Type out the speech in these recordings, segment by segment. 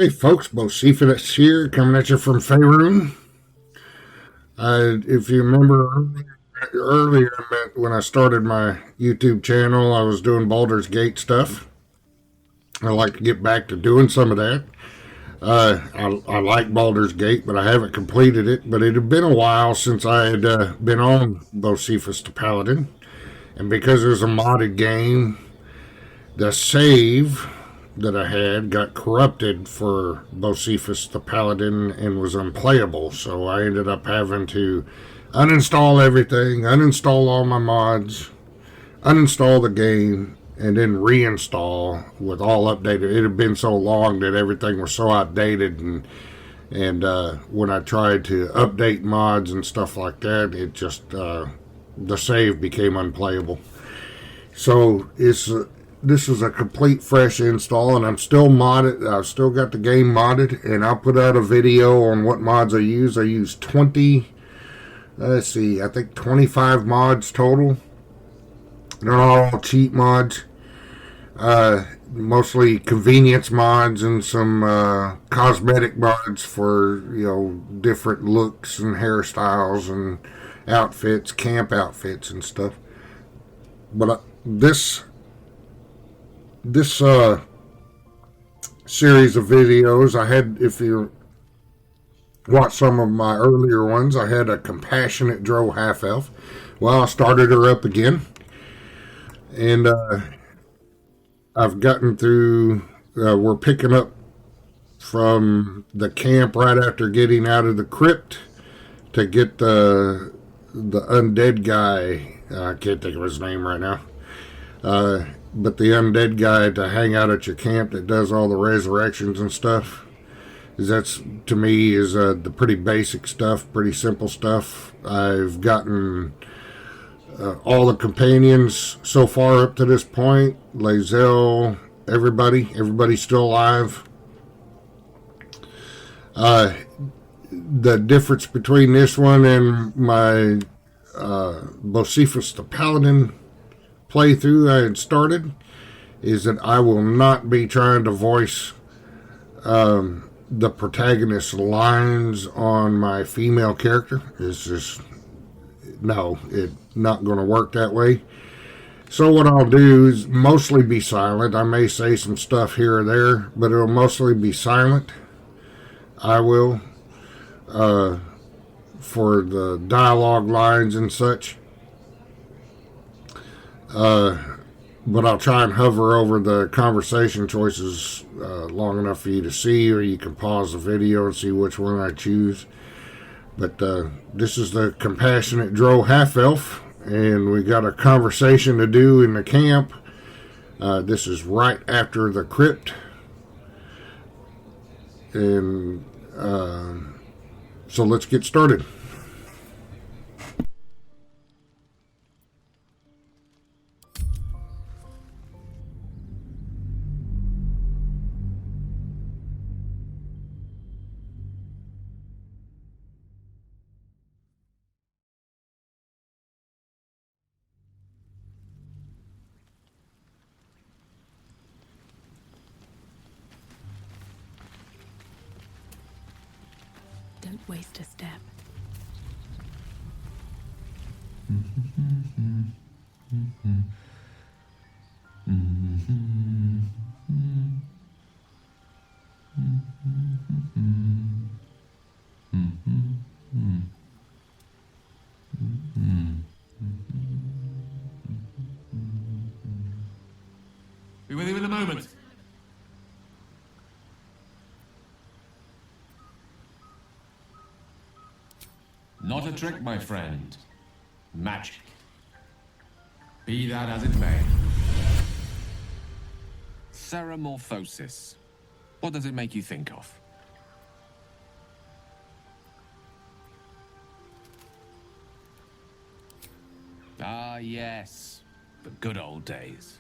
Hey folks, Bocephus here, coming at you from Faerun. If you remember earlier when I started my YouTube channel, I was doing Baldur's Gate stuff. I like to get back to doing some of that. I like Baldur's Gate, but I haven't completed it. But it had been a while since I had been on Bocephus the Paladin. And because it was a modded game, the save that I had got corrupted for Bocephus the Paladin and was unplayable. So I ended up having to uninstall everything, uninstall all my mods, uninstall the game, and then reinstall with all updated. It had been so long that everything was so outdated, and when I tried to update mods and stuff like that, it just the save became unplayable. So this is a complete fresh install, and I'm still modded. I've still got the game modded, and I'll put out a video on what mods I use. I use 20. Let's see, I think 25 mods total. They're all cheat mods. Mostly convenience mods and some cosmetic mods for different looks and hairstyles and outfits, camp outfits and stuff. But this series of videos I had, if you watch some of my earlier ones, I had a compassionate Drow half elf. Well, I started her up again, and I've gotten through. We're picking up from the camp right after getting out of the crypt to get the undead guy. I can't think of his name right now. But the undead guy to hang out at your camp that does all the resurrections and stuff. That's, to me, is the pretty basic stuff, pretty simple stuff. I've gotten all the companions so far up to this point. Lae'zel, everybody's still alive. The difference between this one and my Bocephus the Paladin playthrough I had started is that I will not be trying to voice the protagonist's lines on my female character. It's just, no, it's not going to work that way. So what I'll do is mostly be silent. I may say some stuff here or there, but it'll mostly be silent. I will, for the dialogue lines and such. But I'll try and hover over the conversation choices long enough for you to see, or you can pause the video and see which one I choose. But this is the compassionate Drow half-elf, and we got a conversation to do in the camp. This is right after the crypt. And so let's get started. Don't waste a step. Be with you in a moment. Not a trick, my friend. Magic. Be that as it may. Ceramorphosis. What does it make you think of? Ah, yes. The good old days.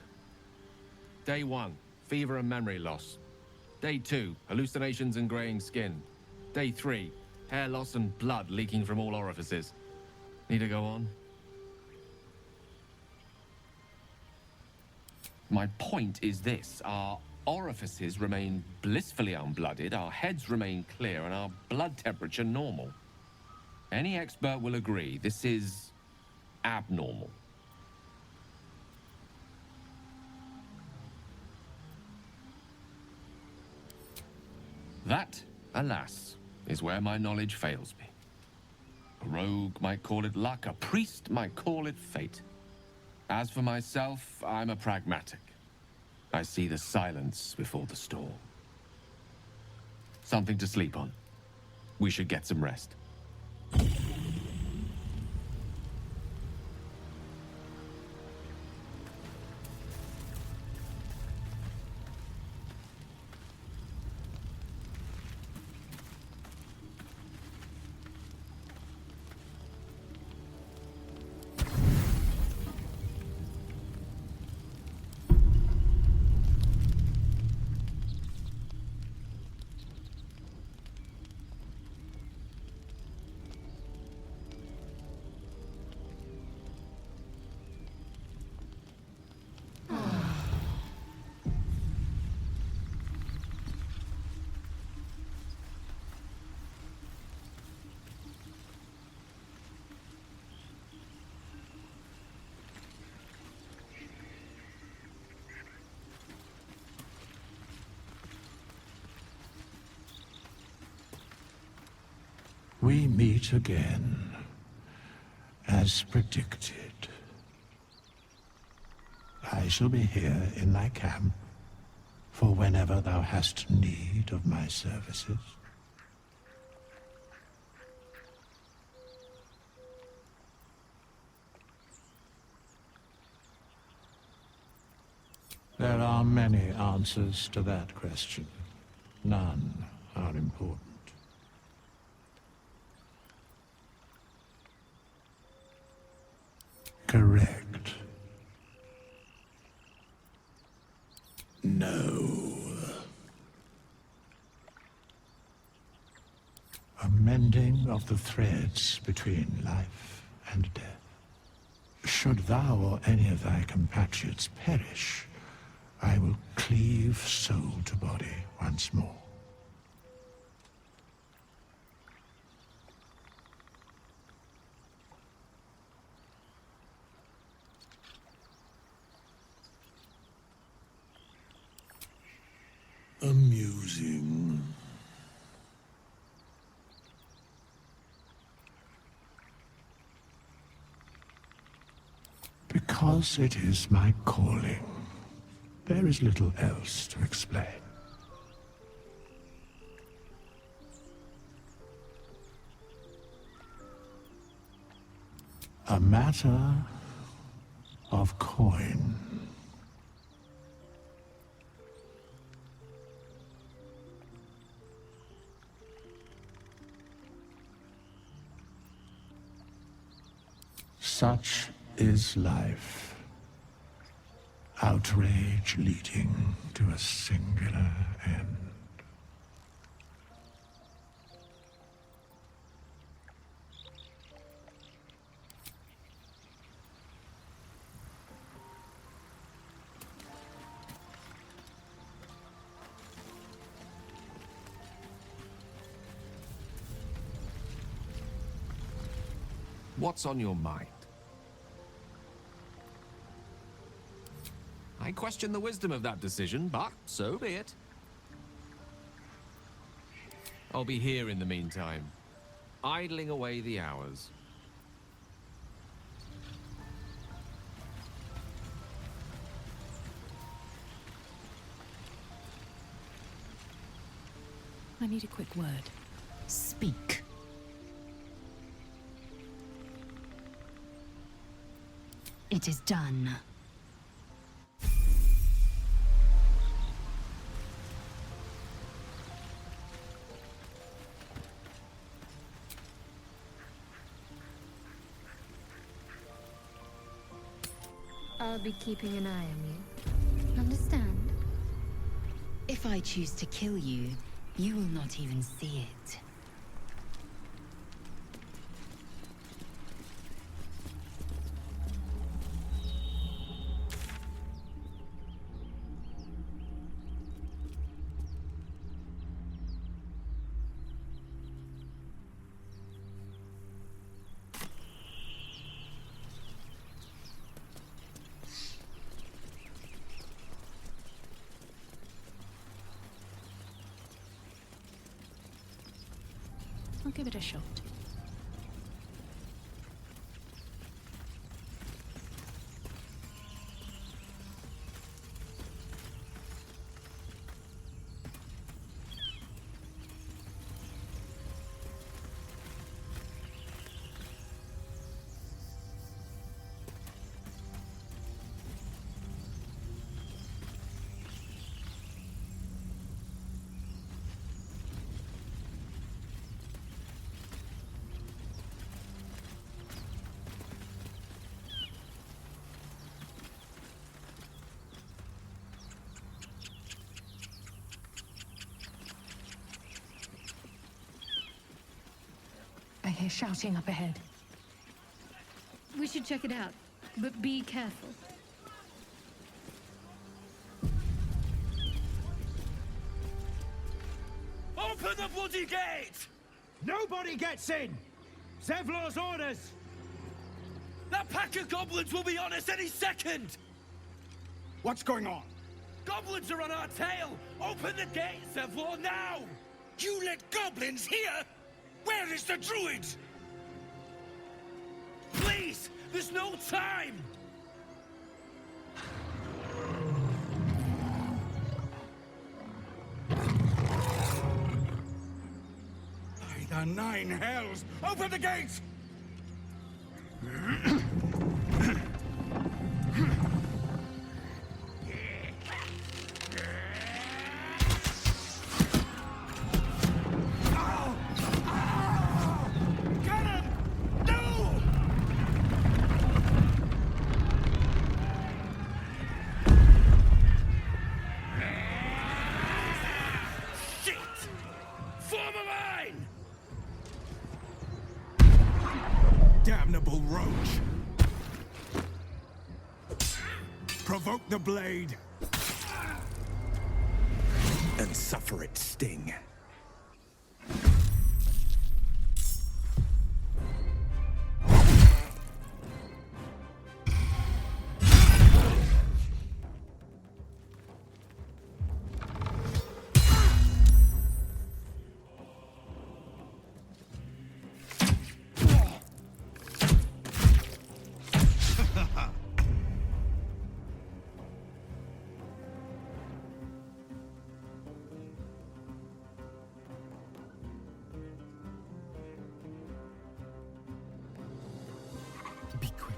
Day 1, fever and memory loss. Day 2, hallucinations and graying skin. Day 3, hair loss and blood leaking from all orifices. Need to go on? My point is this. Our orifices remain blissfully unblooded, our heads remain clear, and our blood temperature normal. Any expert will agree this is abnormal. That, alas, is where my knowledge fails me. A rogue might call it luck, a priest might call it fate. As for myself, I'm a pragmatic. I see the silence before the storm. Something to sleep on. We should get some rest. We meet again, as predicted. I shall be here in thy camp, for whenever thou hast need of my services. There are many answers to that question. None are important. Correct. No. A mending of the threads between life and death. Should thou or any of thy compatriots perish, I will cleave soul to body once more. Amusing. Because it is my calling. There is little else to explain. A matter of coin. Such is life. Outrage leading to a singular end. What's on your mind? I question the wisdom of that decision, but so be it. I'll be here in the meantime, idling away the hours. I need a quick word. Speak. It is done. I'll be keeping an eye on you. Understand? If I choose to kill you, you will not even see it. I'll give it a shot. I hear shouting up ahead. We should check it out, but be careful. Open the bloody gate! Nobody gets in! Zevlor's orders! That pack of goblins will be on us any second! What's going on? Goblins are on our tail! Open the gate, Zevlor, now! You let goblins here? Where is the druid? Please! There's no time! By the nine hells! Open the gates! Damnable roach! Provoke the blade! And suffer its sting. Be quick.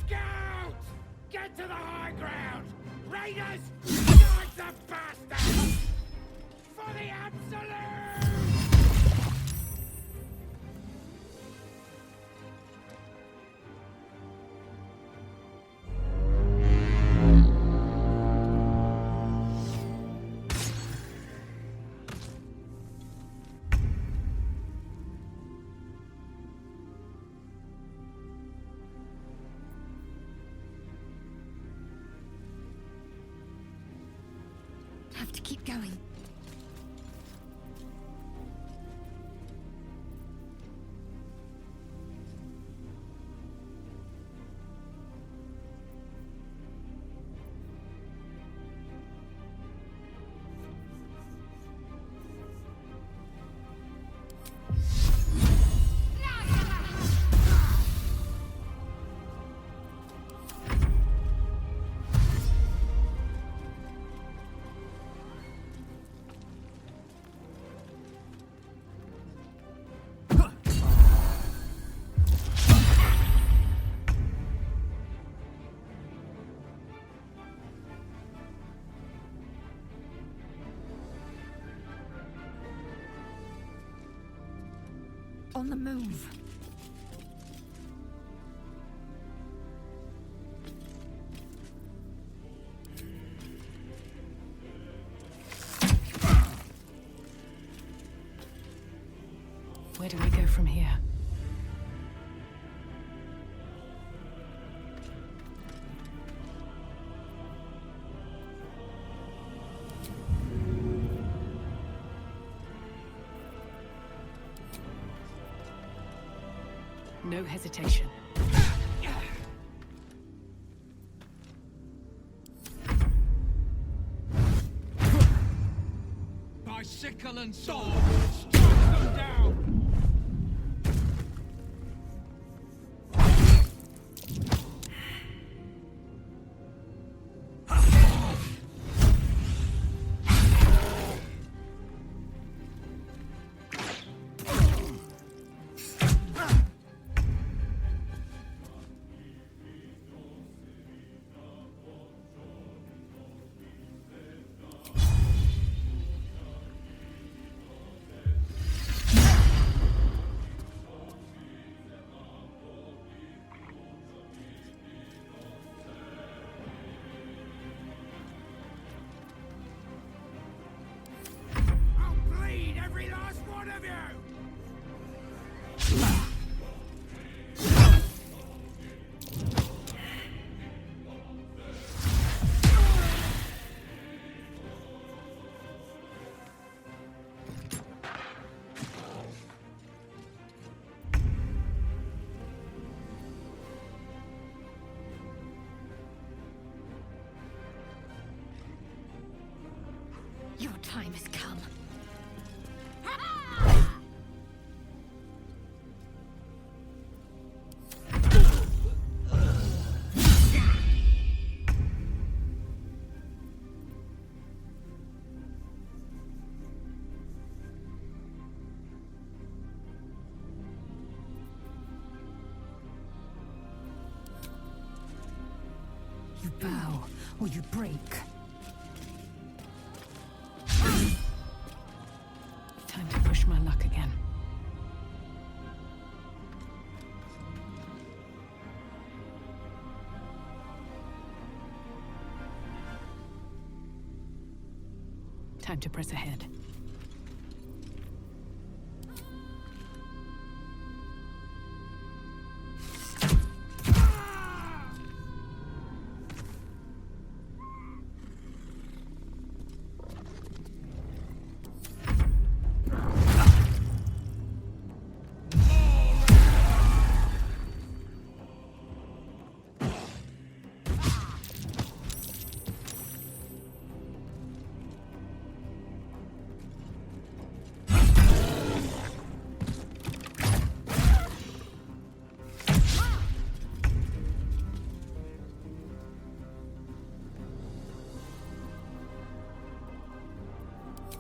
Scout! Get to the high ground! Raiders! Guard the bastards! For the absolute! Have to keep going. On the move. Where do we go from here? No hesitation. By sickle and sword, strike them down! Every last one of you! Your time has come. You bow or you break. Time to push my luck again. Time to press ahead.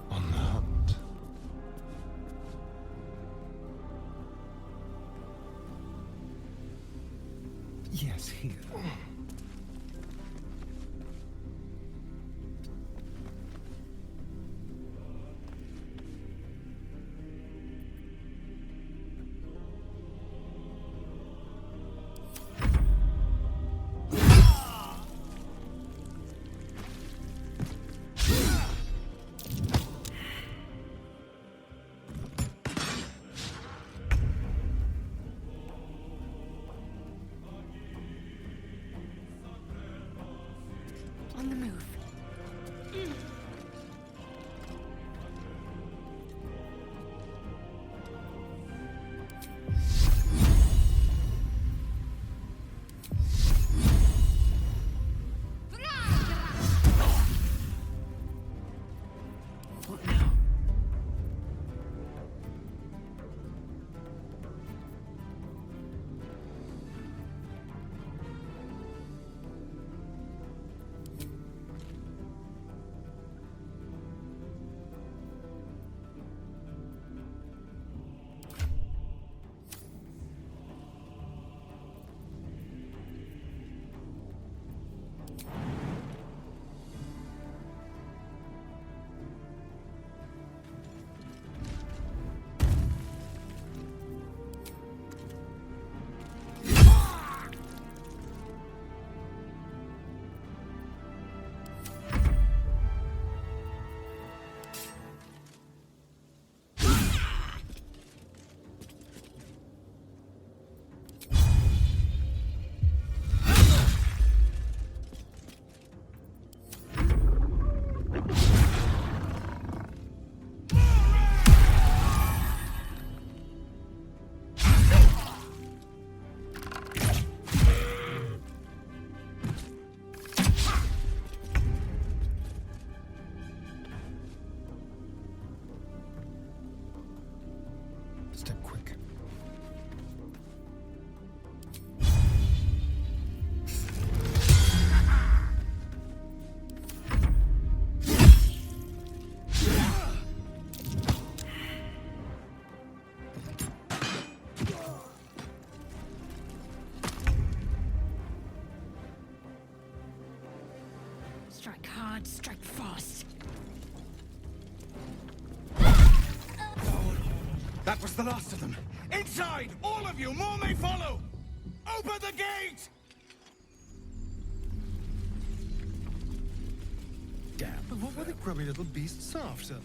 On the hunt. Yes, here. Blood, strike fast. That was the last of them. Inside! All of you! More may follow! Open the gate! Damn. But what were the grubby little beasts after?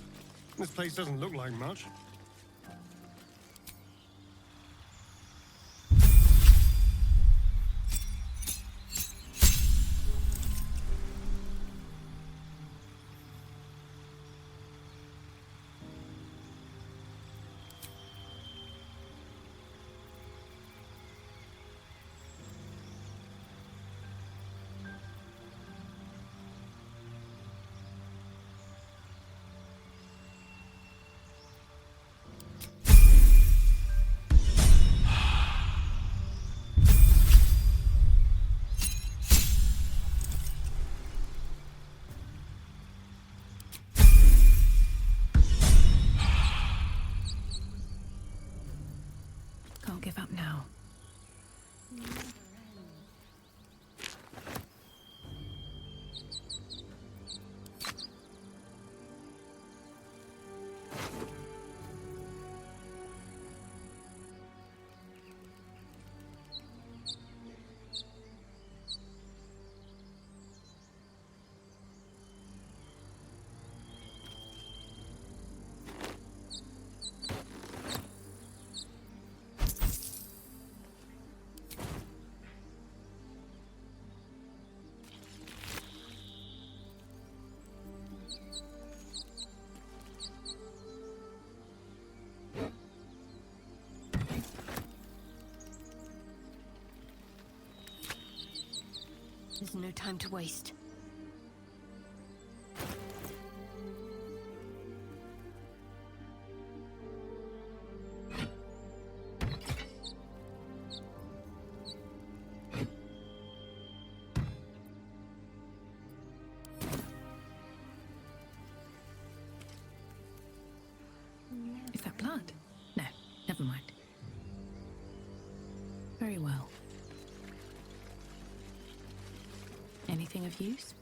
This place doesn't look like much. Can't give up now. There's no time to waste. Is that blood? No, never mind. Very well. Anything of use?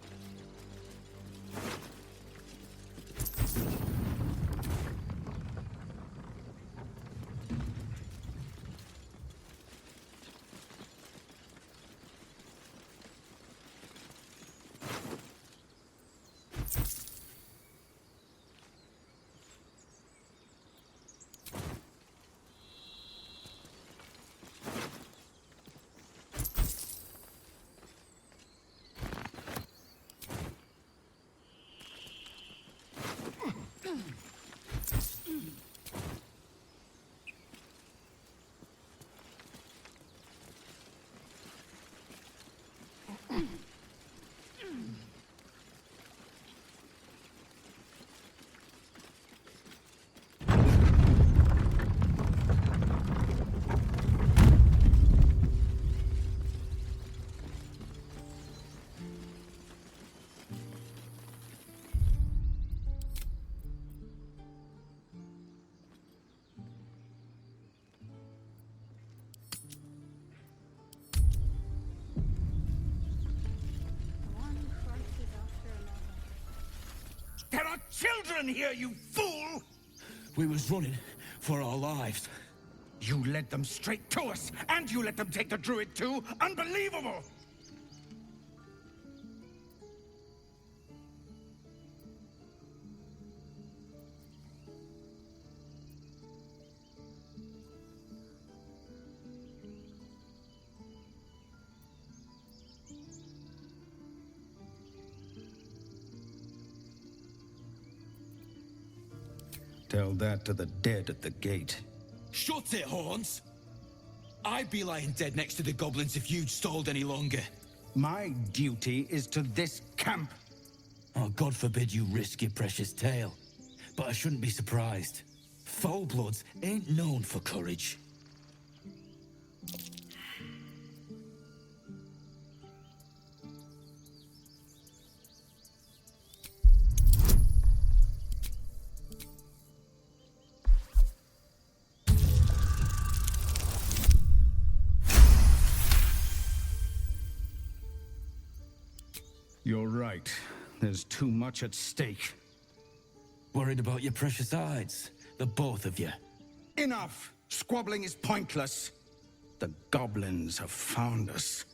There are children here, you fool! We was running for our lives. You led them straight to us, and you let them take the druid too? Unbelievable! Tell that to the dead at the gate. Shut it, Horns! I'd be lying dead next to the goblins if you'd stalled any longer. My duty is to this camp. Oh, God forbid you risk your precious tail. But I shouldn't be surprised. Foulbloods ain't known for courage. You're right. There's too much at stake. Worried about your precious hides, the both of you. Enough! Squabbling is pointless. The goblins have found us.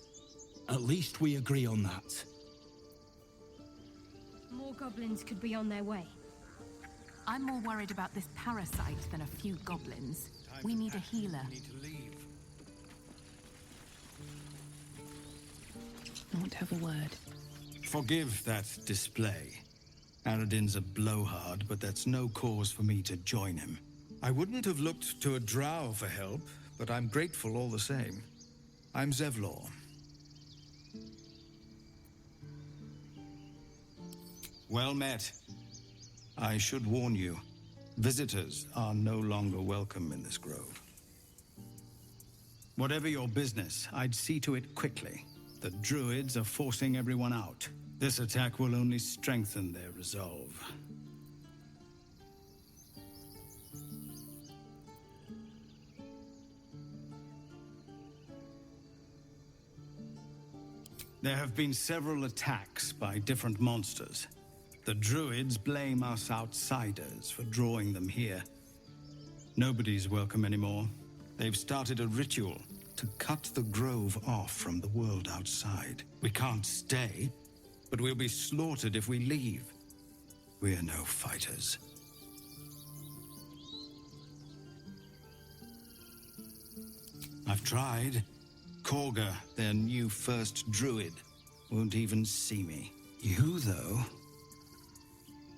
At least we agree on that. More goblins could be on their way. I'm more worried about this parasite than a few goblins. We need a healer. We need to leave. I want to have a word. Forgive that display. Aradin's a blowhard, but that's no cause for me to join him. I wouldn't have looked to a drow for help, but I'm grateful all the same. I'm Zevlor. Well met. I should warn you, visitors are no longer welcome in this grove. Whatever your business, I'd see to it quickly. The druids are forcing everyone out. This attack will only strengthen their resolve. There have been several attacks by different monsters. The druids blame us outsiders for drawing them here. Nobody's welcome anymore. They've started a ritual to cut the grove off from the world outside. We can't stay, but we'll be slaughtered if we leave. We're no fighters. I've tried. Korga, their new first druid, won't even see me. You, though...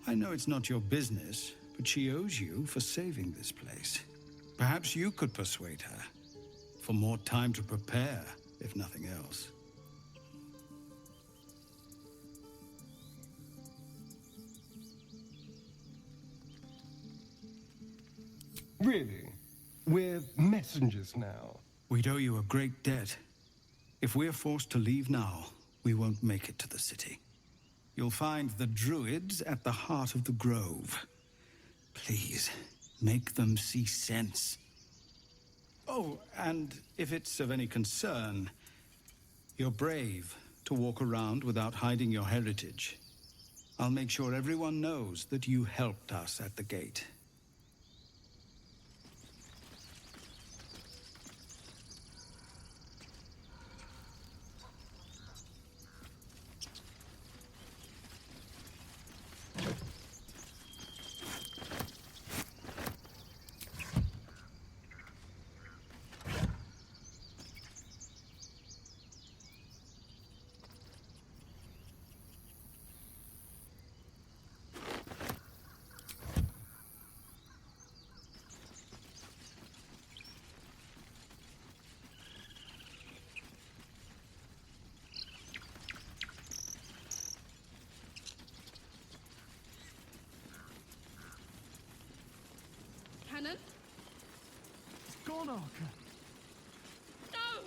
I know it's not your business, but she owes you for saving this place. Perhaps you could persuade her. For more time to prepare, if nothing else. Really? We're messengers now. We'd owe you a great debt. If we're forced to leave now, we won't make it to the city. You'll find the druids at the heart of the grove. Please, make them see sense. Oh, and if it's of any concern, you're brave to walk around without hiding your heritage. I'll make sure everyone knows that you helped us at the gate. Cannon? It's gone, Arca. No!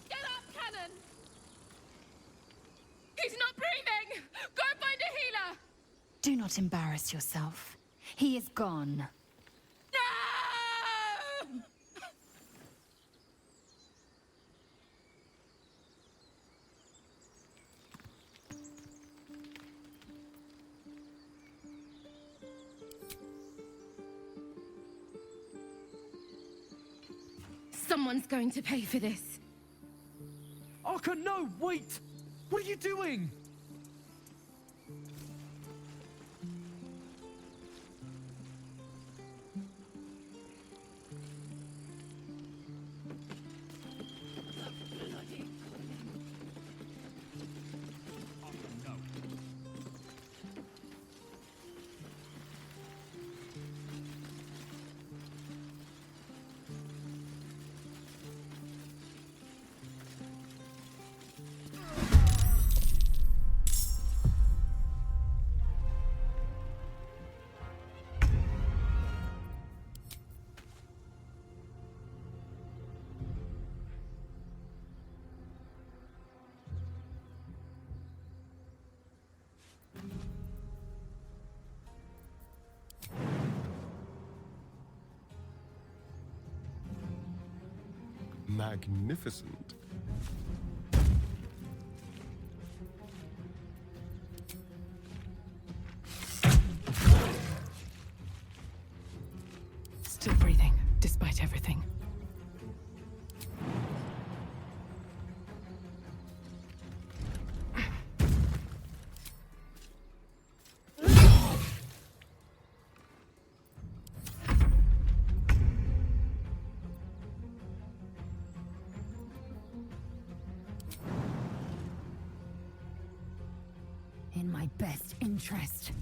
Get up, Cannon! He's not breathing! Go find a healer! Do not embarrass yourself. He is gone. No! Someone's going to pay for this. Arca, no, wait! What are you doing? Magnificent. best interest.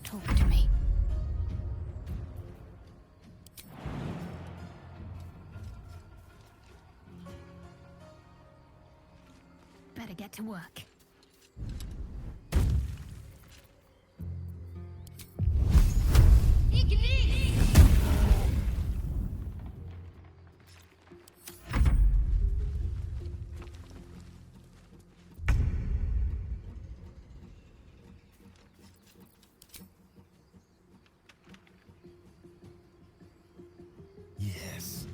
Talk to me. Better get to work. Yes.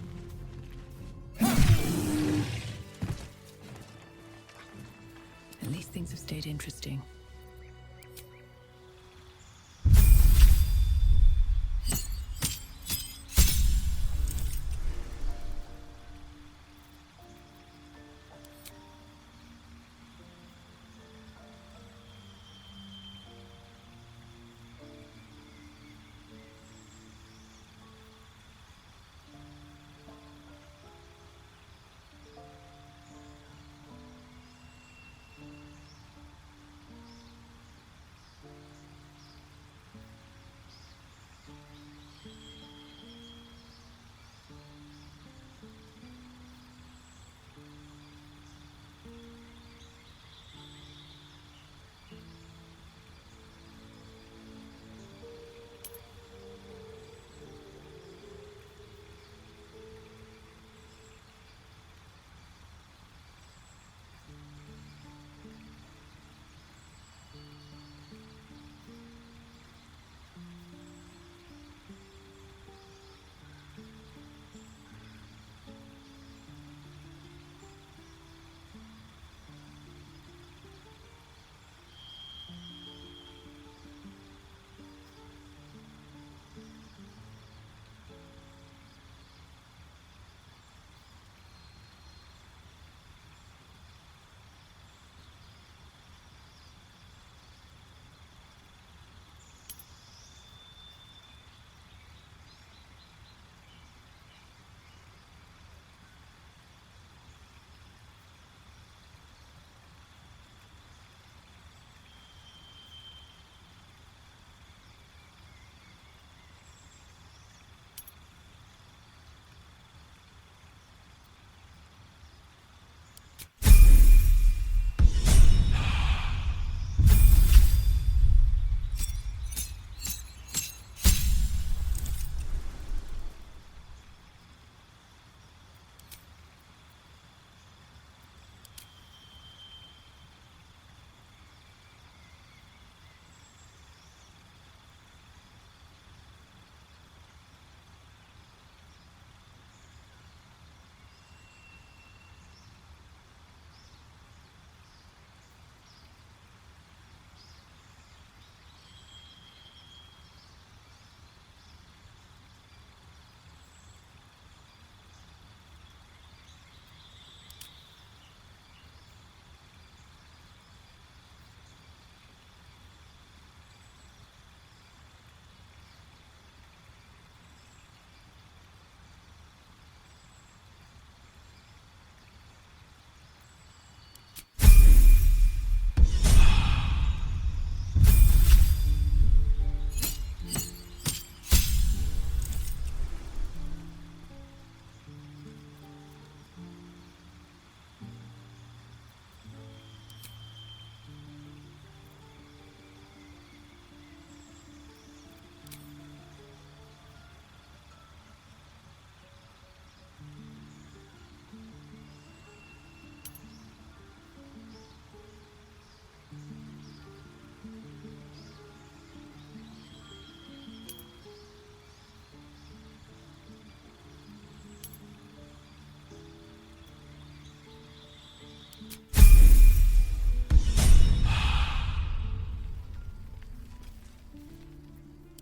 At least things have stayed interesting.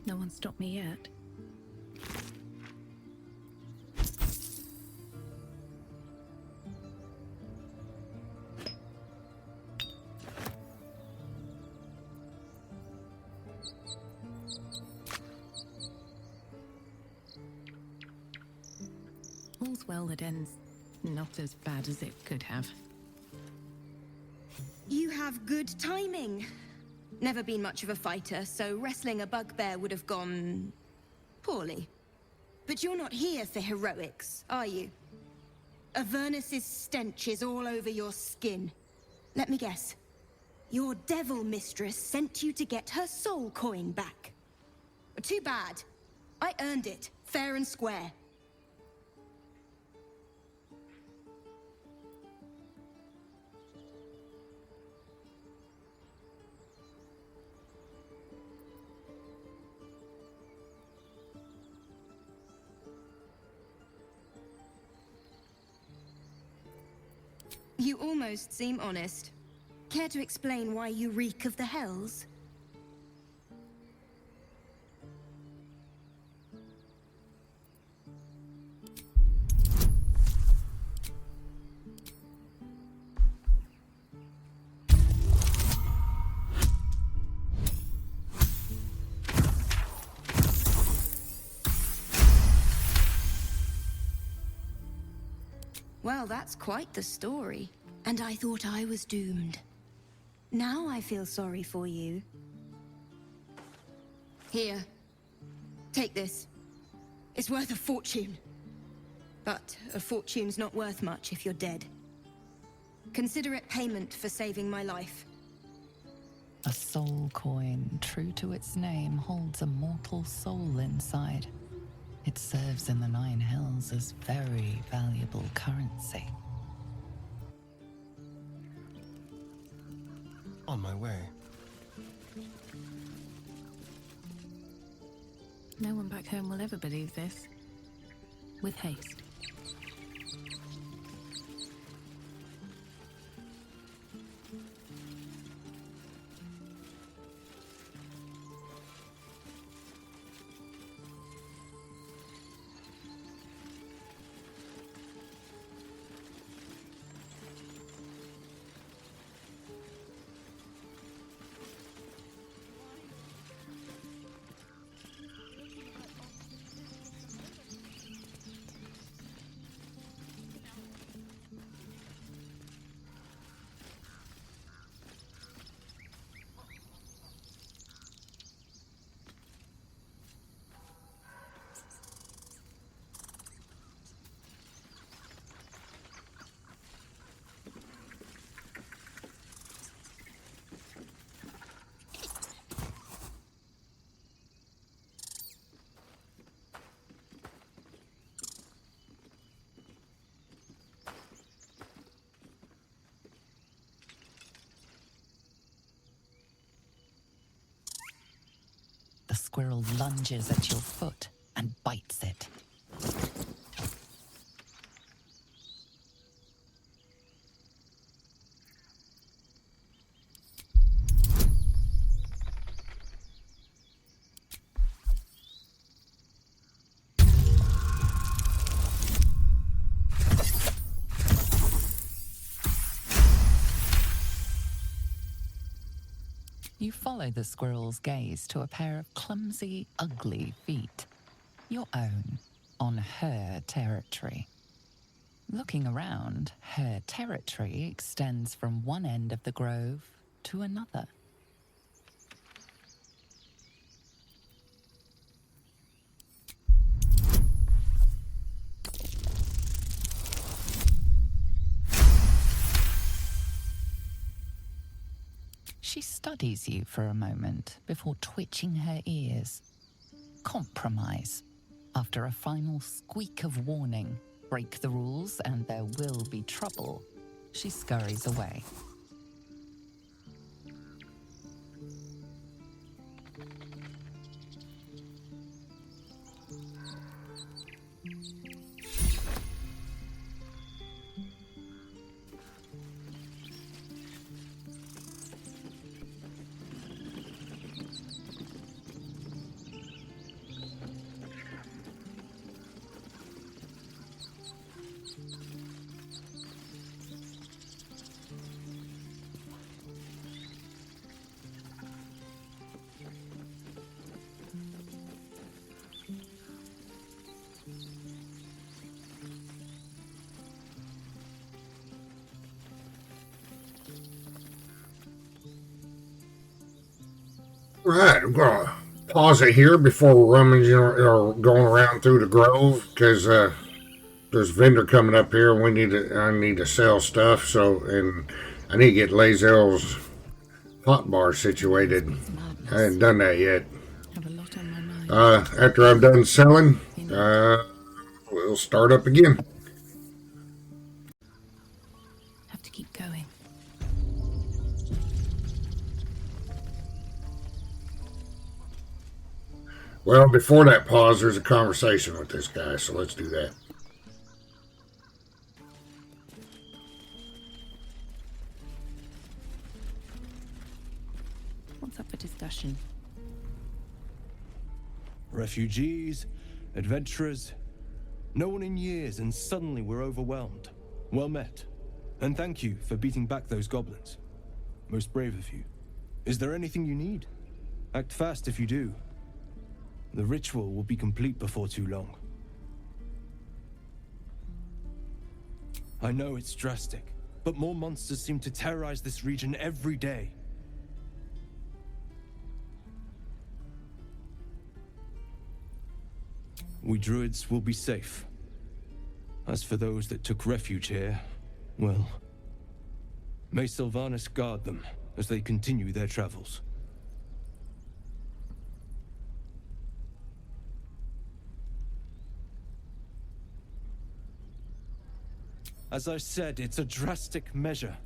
No one stopped me yet. All's well that ends not as bad as it could have. You have good timing. Never been much of a fighter, so wrestling a bugbear would have gone poorly. But you're not here for heroics, are you? Avernus's stench is all over your skin. Let me guess. Your devil mistress sent you to get her soul coin back. Too bad. I earned it, fair and square. You almost seem honest. Care to explain why you reek of the hells? Well, that's quite the story. And I thought I was doomed. Now I feel sorry for you. Here. Take this. It's worth a fortune. But a fortune's not worth much if you're dead. Consider it payment for saving my life. A soul coin, true to its name, holds a mortal soul inside. It serves in the Nine Hells as very valuable currency. On my way. No one back home will ever believe this. With haste. The squirrel lunges at your foot and bites it. You follow the squirrel's gaze to a pair of clumsy, ugly feet. Your own, on her territory. Looking around, her territory extends from one end of the grove to another. She studies you for a moment before twitching her ears. Compromise. After a final squeak of warning, break the rules and there will be trouble, she scurries away. Right, I'm gonna pause it here before we're rummaging or going around through the grove because there's a vendor coming up here. And I need to sell stuff. So, and I need to get Lazel's hot bar situated. I haven't done that yet. Have a lot on my mind. After I'm done selling, we'll start up again. Have to keep going. Well, before that pause, there's a conversation with this guy, so let's do that. What's up for discussion? Refugees, adventurers, no one in years, and suddenly we're overwhelmed. Well met. And thank you for beating back those goblins. Most brave of you. Is there anything you need? Act fast if you do. The ritual will be complete before too long. I know it's drastic, but more monsters seem to terrorize this region every day. We druids will be safe. As for those that took refuge here, well, may Sylvanas guard them as they continue their travels. As I said, it's a drastic measure,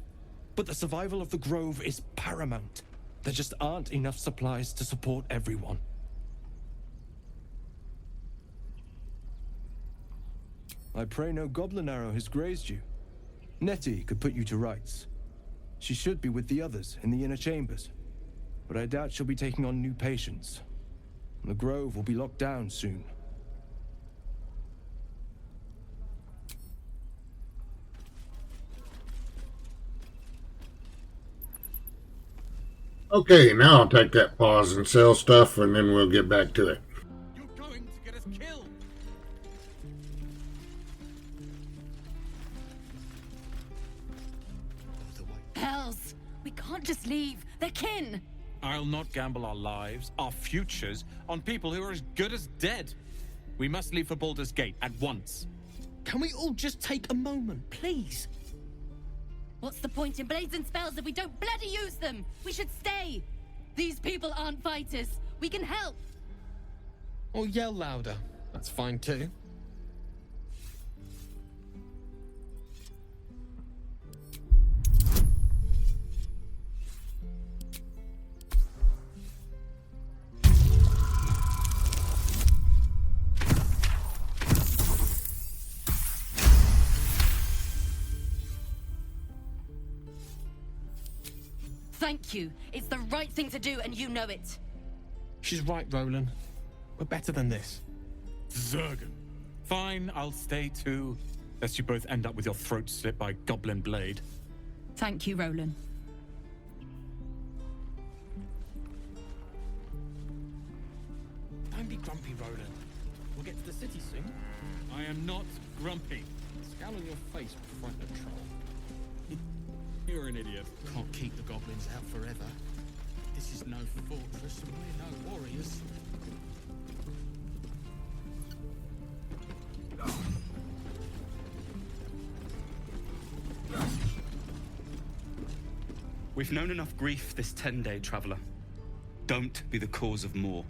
but the survival of the Grove is paramount. There just aren't enough supplies to support everyone. I pray no goblin arrow has grazed you. Nettie could put you to rights. She should be with the others in the inner chambers, but I doubt she'll be taking on new patients. The Grove will be locked down soon. Okay, now I'll take that pause and sell stuff, and then we'll get back to it. You're going to get us killed! Hells! We can't just leave. They're kin! I'll not gamble our lives, our futures, on people who are as good as dead. We must leave for Baldur's Gate at once. Can we all just take a moment, please? What's the point in blades and spells if we don't bloody use them? We should stay! These people aren't fighters. We can help! Or yell louder. That's fine too. Thank you. It's the right thing to do, and you know it. She's right, Roland. We're better than this. Zergan. Fine, I'll stay too. Lest you both end up with your throats slit by goblin blade. Thank you, Roland. Don't be grumpy, Roland. We'll get to the city soon. I am not grumpy. Scowl on your face will frighten a troll. You're an idiot. Can't keep the goblins out forever. This is no fortress and we're no warriors. We've known enough grief this 10-day traveler. Don't be the cause of more.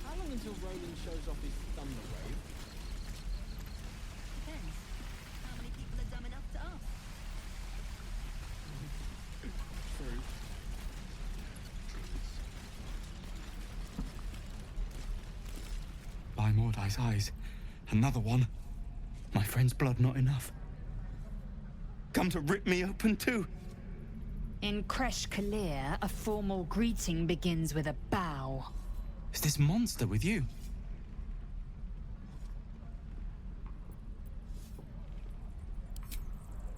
How long until Roland shows off his thunder wave? Depends. How many people are dumb enough to ask? True. By Mordai's eyes, another one. My friend's blood not enough. Come to rip me open too. In Kresh Kalir, a formal greeting begins with a bow. Is this monster with you?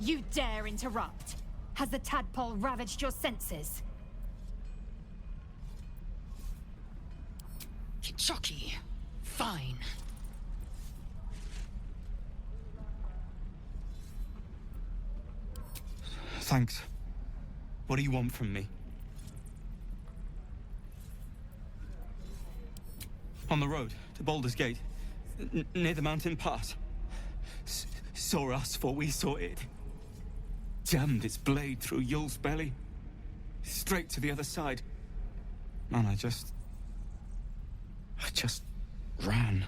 You dare interrupt? Has the tadpole ravaged your senses? Chucky. Fine. Thanks. What do you want from me? On the road to Baldur's Gate, near the mountain pass. Saw us, for we saw it. Jammed its blade through Yul's belly. Straight to the other side. Man, I just ran.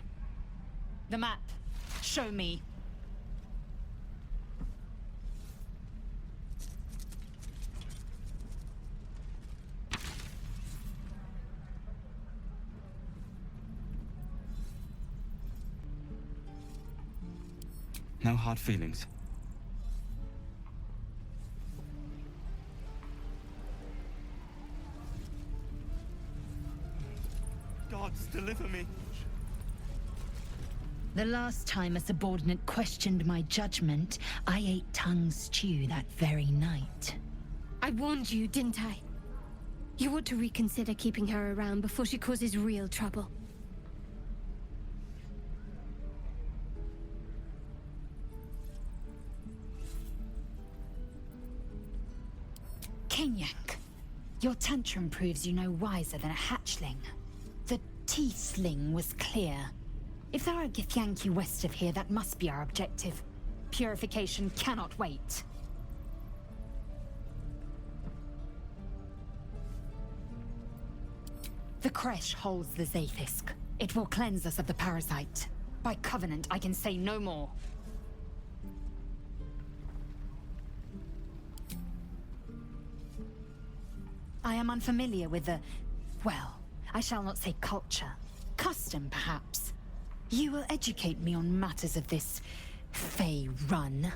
The map. Show me. No hard feelings. Gods, deliver me. The last time a subordinate questioned my judgment, I ate tongue stew that very night. I warned you, didn't I? You ought to reconsider keeping her around before she causes real trouble. Kenyank, your tantrum proves you no wiser than a hatchling. The tiefling was clear. If there are a Githyanki west of here, that must be our objective. Purification cannot wait. The Kresh holds the Zaithisk. It will cleanse us of the parasite. By covenant, I can say no more. I am unfamiliar with the... well, I shall not say culture. Custom, perhaps. You will educate me on matters of this... Fey run.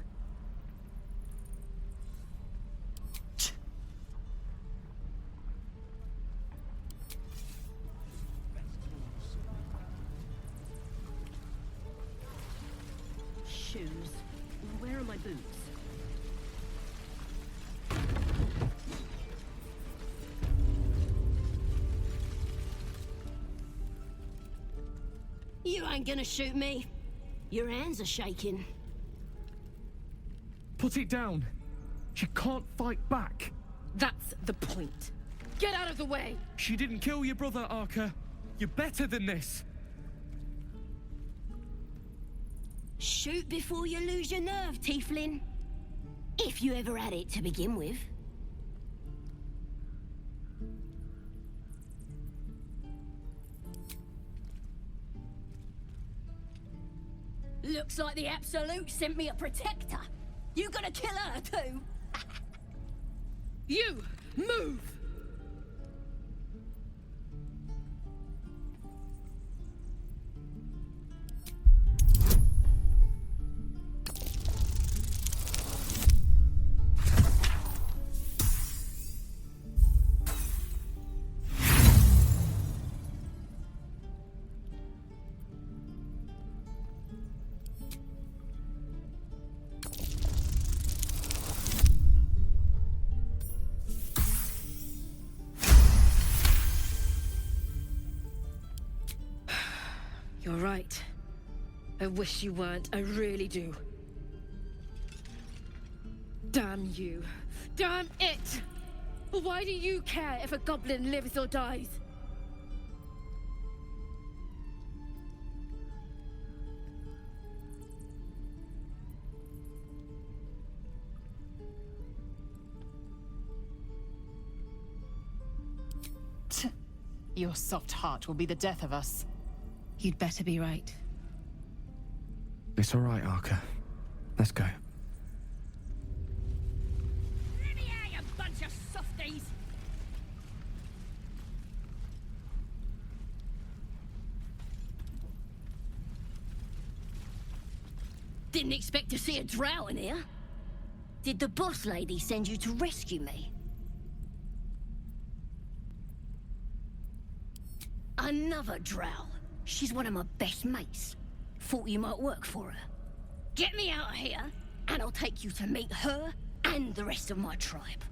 Shoes. Where are my boots? You ain't gonna shoot me. Your hands are shaking. Put it down. She can't fight back. That's the point. Get out of the way! She didn't kill your brother, Arca. You're better than this. Shoot before you lose your nerve, Tiefling. If you ever had it to begin with. Looks like the Absolute sent me a protector. You gonna kill her too? You! Move! You're right. I wish you weren't. I really do. Damn you. Damn it! Why do you care if a goblin lives or dies? Your soft heart will be the death of us. You'd better be right. It's all right, Arca. Let's go. Let me out, you bunch of softies! Didn't expect to see a drow in here. Did the boss lady send you to rescue me? Another drow. She's one of my best mates. Thought you might work for her. Get me out of here, and and I'll take you to meet her and the rest of my tribe.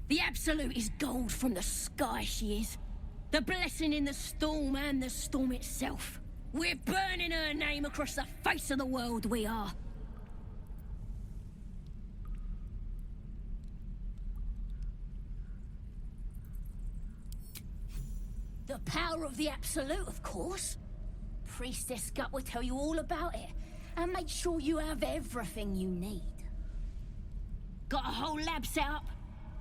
The Absolute is gold from the sky, she is. The blessing in the storm and the storm itself. We're burning her name across the face of the world, we are. The power of the Absolute, of course. Priestess Gut will tell you all about it, and make sure you have everything you need. Got a whole lab set up.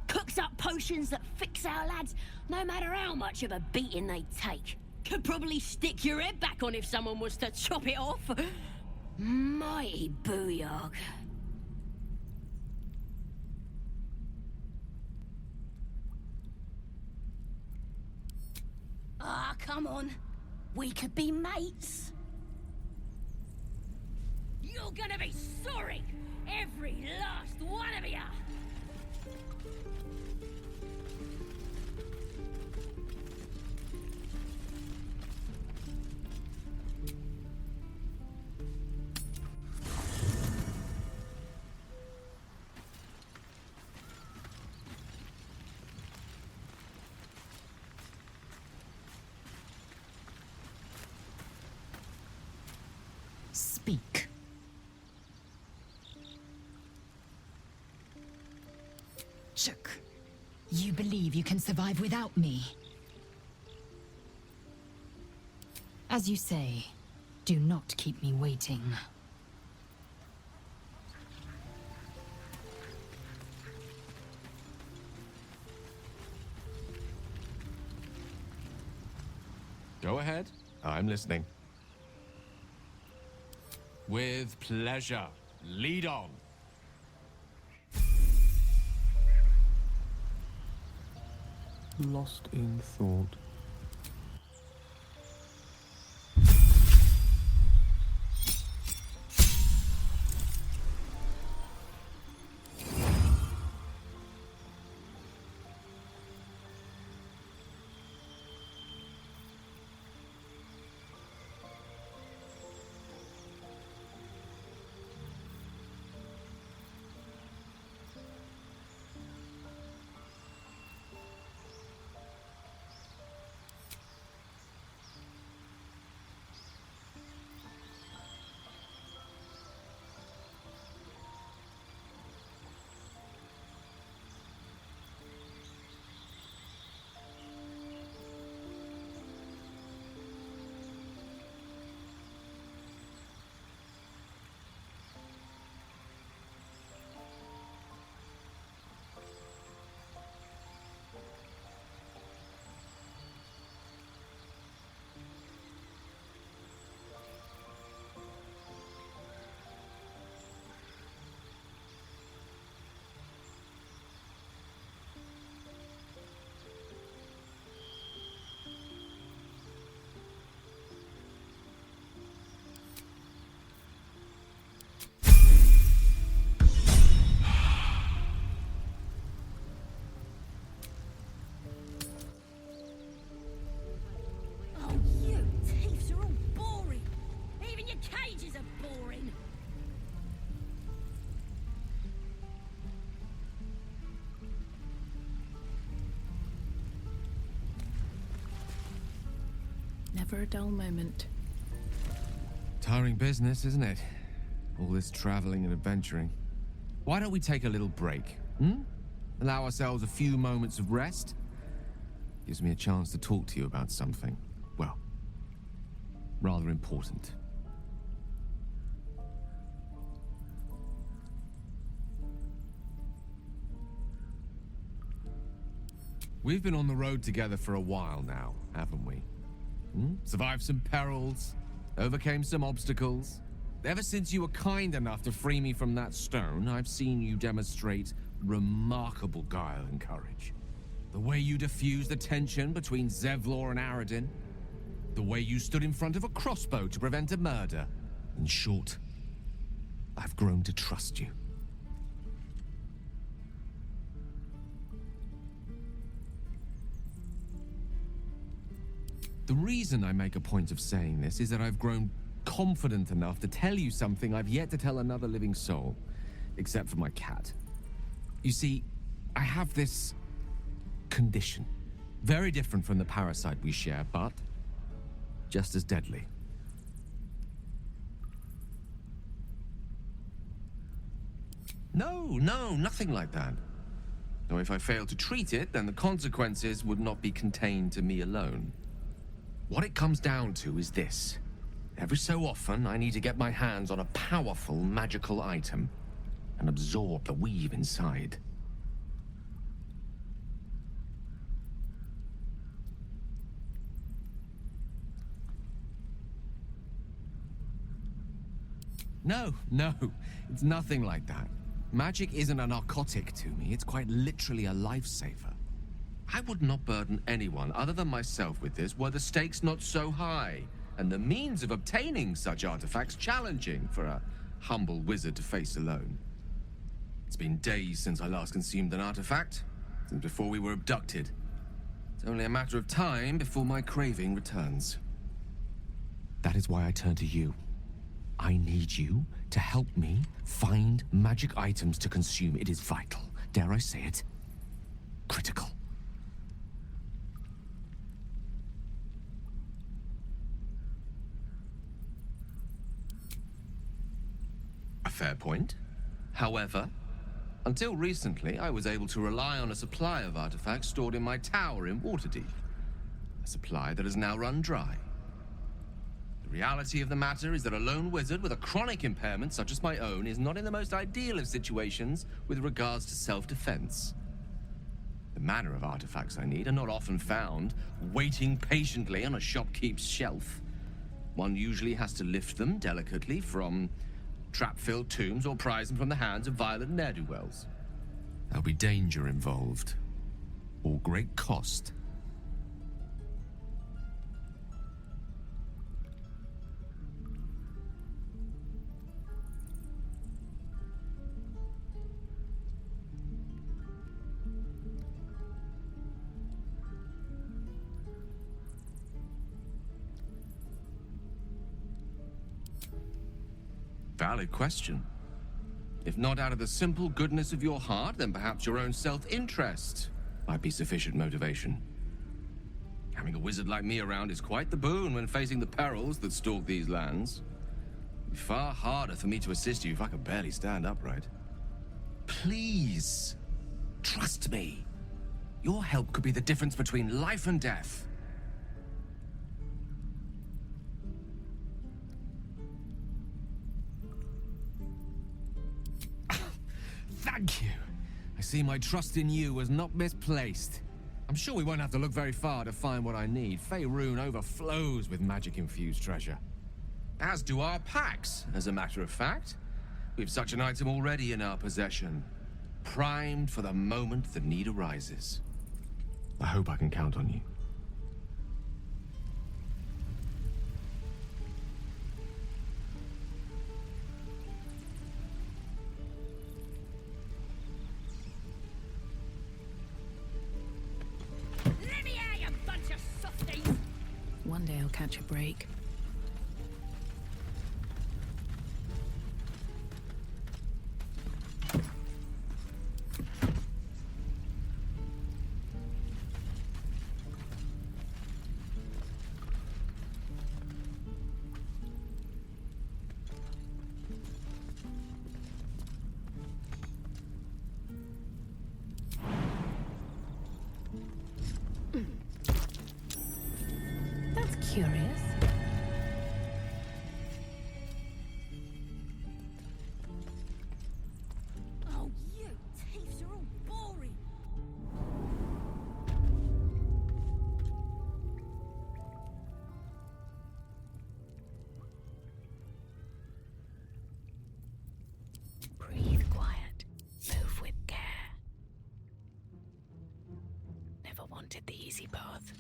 Cooks up potions that fix our lads, no matter how much of a beating they take. Could probably stick your head back on if someone was to chop it off. Mighty booyog. Ah, come on. We could be mates. You're gonna be sorry, every last one of you. Speak. Chook, you believe you can survive without me? As you say, do not keep me waiting. Go ahead. I'm listening. With pleasure. Lead on. Lost in thought. Cages are boring. Never a dull moment. Tiring business, isn't it? All this traveling and adventuring. Why don't we take a little break? Allow ourselves a few moments of rest? Gives me a chance to talk to you about something, well, rather important. We've been on the road together for a while now, haven't we? Survived some perils, overcame some obstacles. Ever since you were kind enough to free me from that stone, I've seen you demonstrate remarkable guile and courage. The way you diffused the tension between Zevlor and Aradin. The way you stood in front of a crossbow to prevent a murder. In short, I've grown to trust you. The reason I make a point of saying this is that I've grown confident enough to tell you something I've yet to tell another living soul, except for my cat. You see, I have this condition. Very different from the parasite we share, but just as deadly. No, nothing like that. Now, if I fail to treat it, then the consequences would not be contained to me alone. What it comes down to is this. Every so often, I need to get my hands on a powerful magical item and absorb the weave inside. No, it's nothing like that. Magic isn't a narcotic to me, it's quite literally a lifesaver. I would not burden anyone other than myself with this were the stakes not so high, and the means of obtaining such artifacts challenging for a humble wizard to face alone. It's been days since I last consumed an artifact, since before we were abducted. It's only a matter of time before my craving returns. That is why I turn to you. I need you to help me find magic items to consume. It is vital. Dare I say it? Critical. A fair point. However, until recently, I was able to rely on a supply of artifacts stored in my tower in Waterdeep. A supply that has now run dry. The reality of the matter is that a lone wizard with a chronic impairment such as my own is not in the most ideal of situations with regards to self-defense. The manner of artifacts I need are not often found waiting patiently on a shopkeep's shelf. One usually has to lift them delicately from trap-filled tombs or prise them from the hands of violent ne'er-do-wells. There'll be danger involved, or great cost. Valid question. If not out of the simple goodness of your heart, then perhaps your own self-interest might be sufficient motivation. Having a wizard like me around is quite the boon when facing the perils that stalk these lands. It'd be far harder for me to assist you if I could barely stand upright. Please, trust me. Your help could be the difference between life and death. Thank you. I see my trust in you was not misplaced. I'm sure we won't have to look very far to find what I need. Faerun overflows with magic-infused treasure. As do our packs, as a matter of fact. We've such an item already in our possession. Primed for the moment the need arises. I hope I can count on you. One day I'll catch a break. That's curious. Oh, you thieves are all boring. Breathe quiet. Move with care. Never wanted the easy path.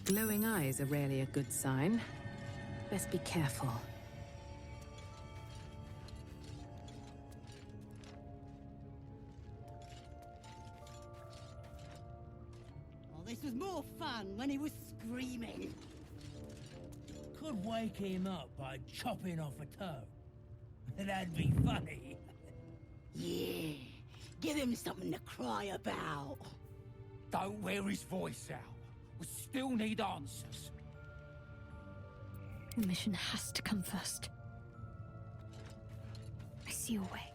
Glowing eyes are rarely a good sign. Best be careful. this was more fun when he was screaming. Could wake him up by chopping off a toe. That'd be funny. Yeah, give him something to cry about. Don't wear his voice out. We still need answers. The mission has to come first. I see your way.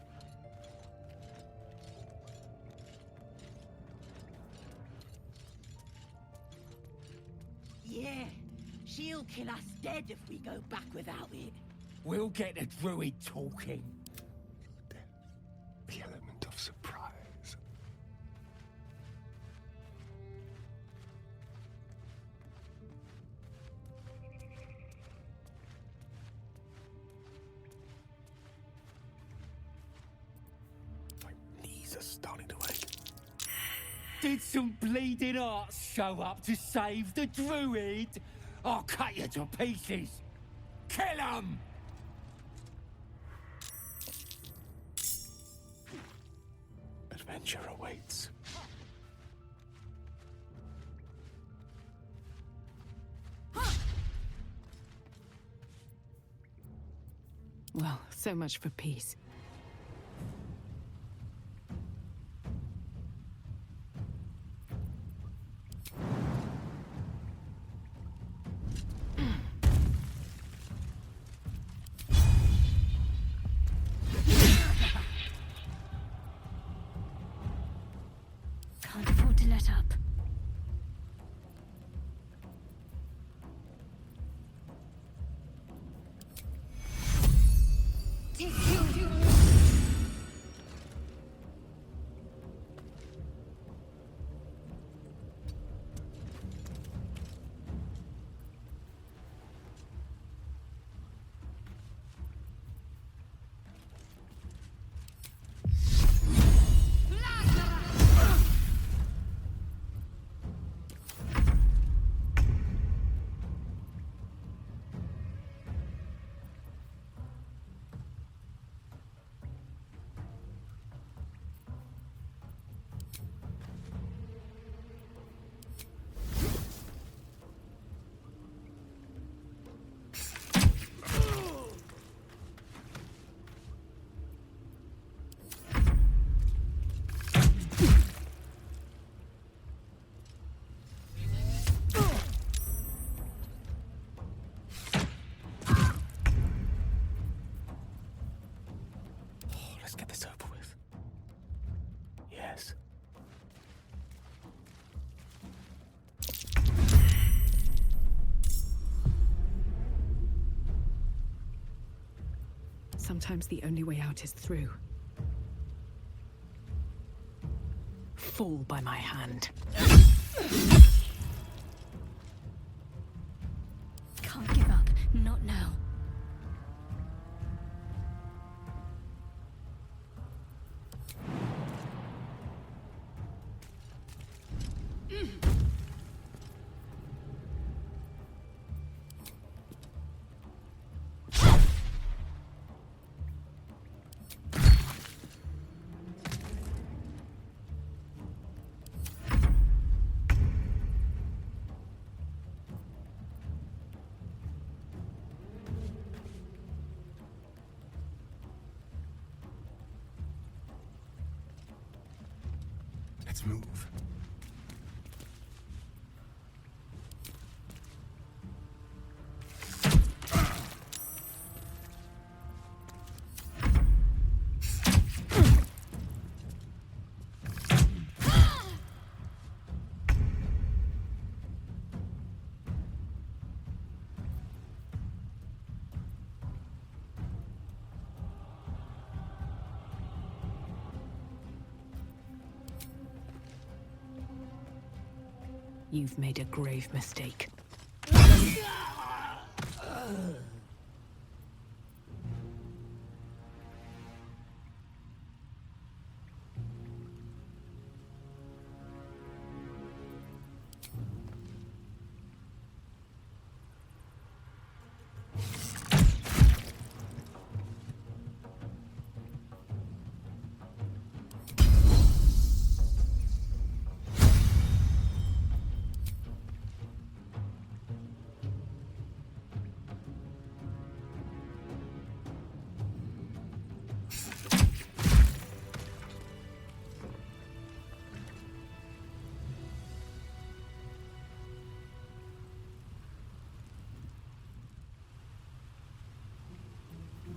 Yeah, she'll kill us dead if we go back without it. We'll get the druid talking. The element of surprise. My knees are starting to ache. Did some bleeding arts show up to save the druid? I'll cut you to pieces. Kill him! Adventure awaits. Well, so much for peace. Can't afford to let up. Let's get this over with. Yes. Sometimes the only way out is through. Fall by my hand. Can't give up. Not now. Let's move. You've made a grave mistake.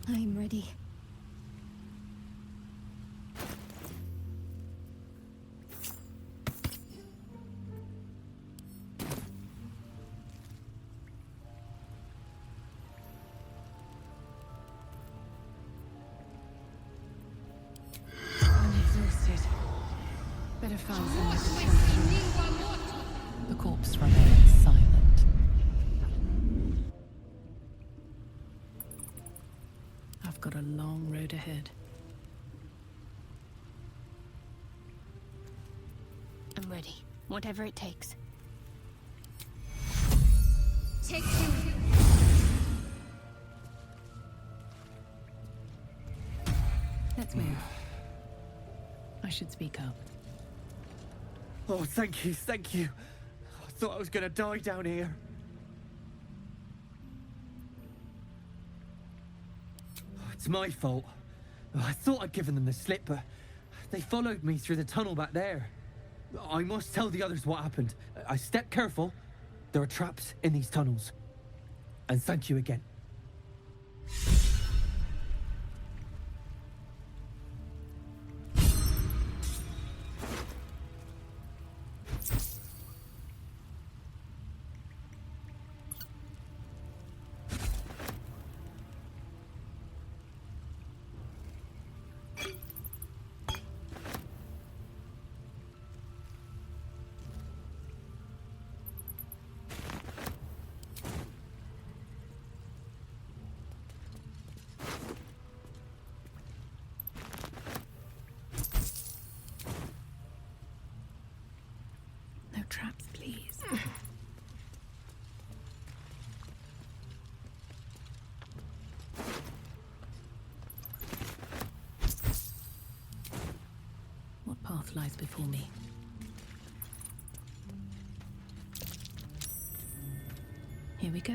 I'm ready. I'm exhausted. Better find somewhere to charge. The corpse remains silent. I've got a long road ahead. I'm ready. Whatever it takes. Take him. Let's move. I should speak up. Oh, thank you, thank you. I thought I was gonna die down here. Oh, it's my fault. I thought I'd given them the slip, but they followed me through the tunnel back there. I must tell the others what happened. I stepped careful. There are traps in these tunnels. And thank you again. No traps, please. What path lies before me? Here we go.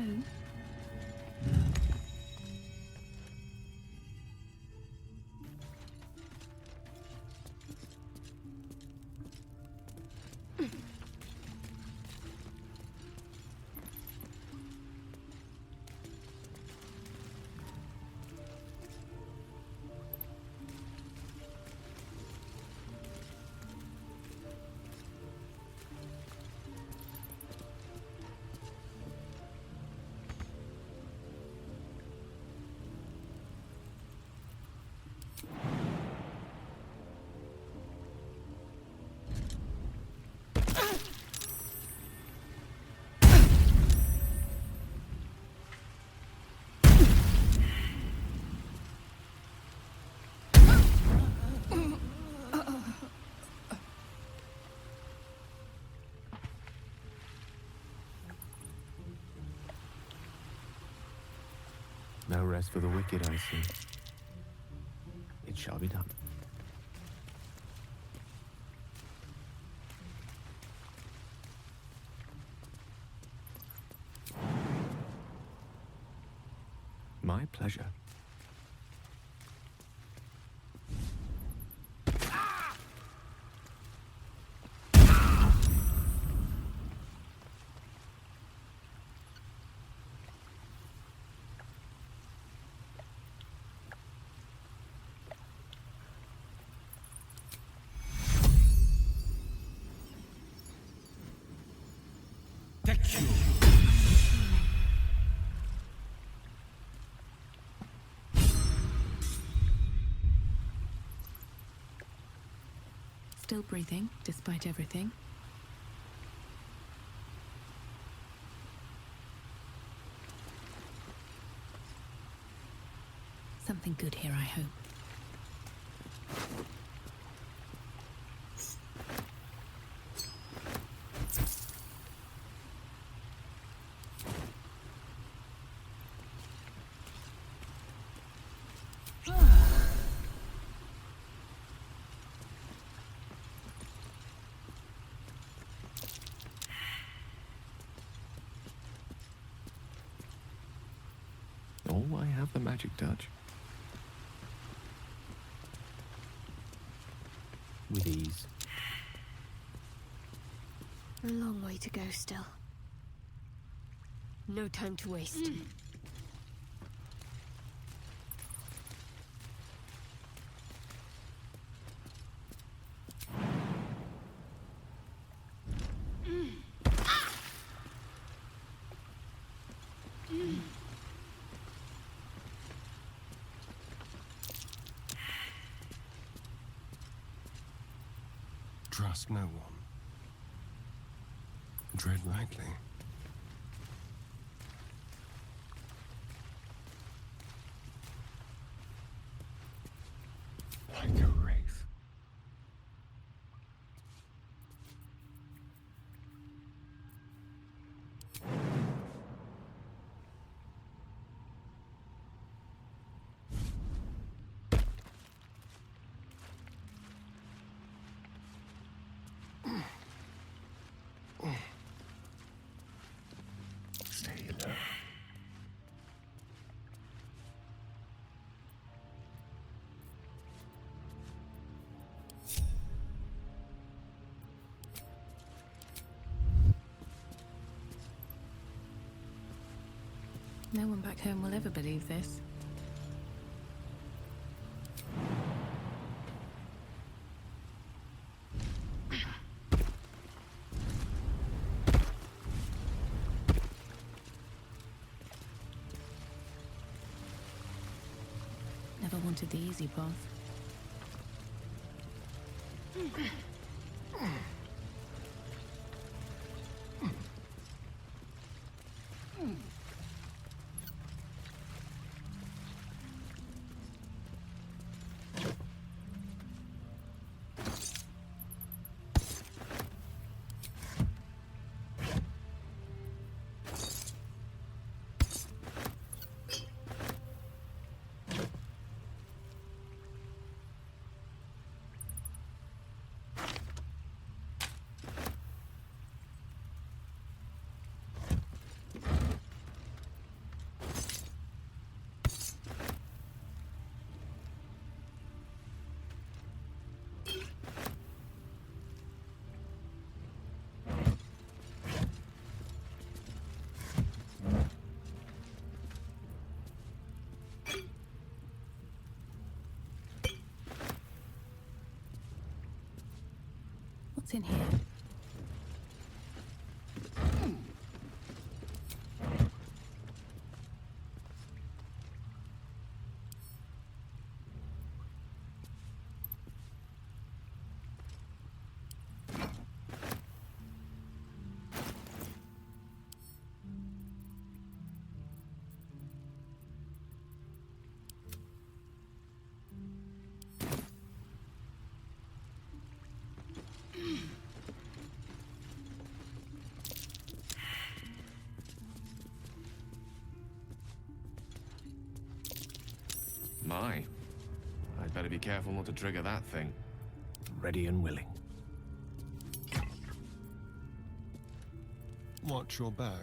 No rest for the wicked, I see. It shall be done. My pleasure. Still breathing, despite everything. Something good here, I hope. Oh, I have the magic touch. With ease. A long way to go still. No time to waste. Trust no one. Tread lightly. Like a wraith. Stay low. No one back home will ever believe this. Never wanted the easy path. What's in here? My. I'd better be careful not to trigger that thing. Ready and willing. Watch your bag.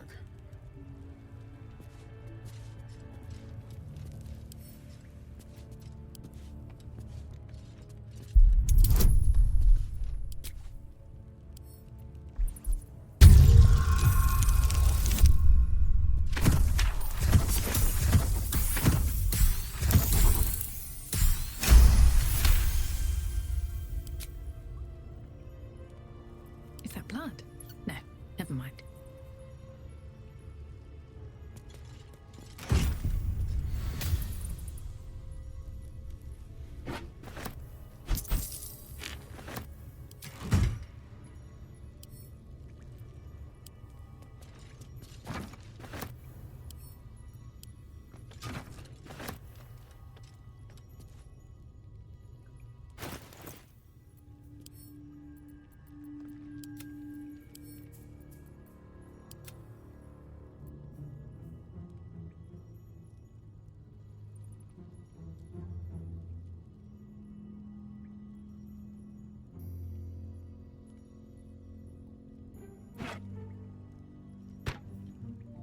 Is that blood? No, never mind.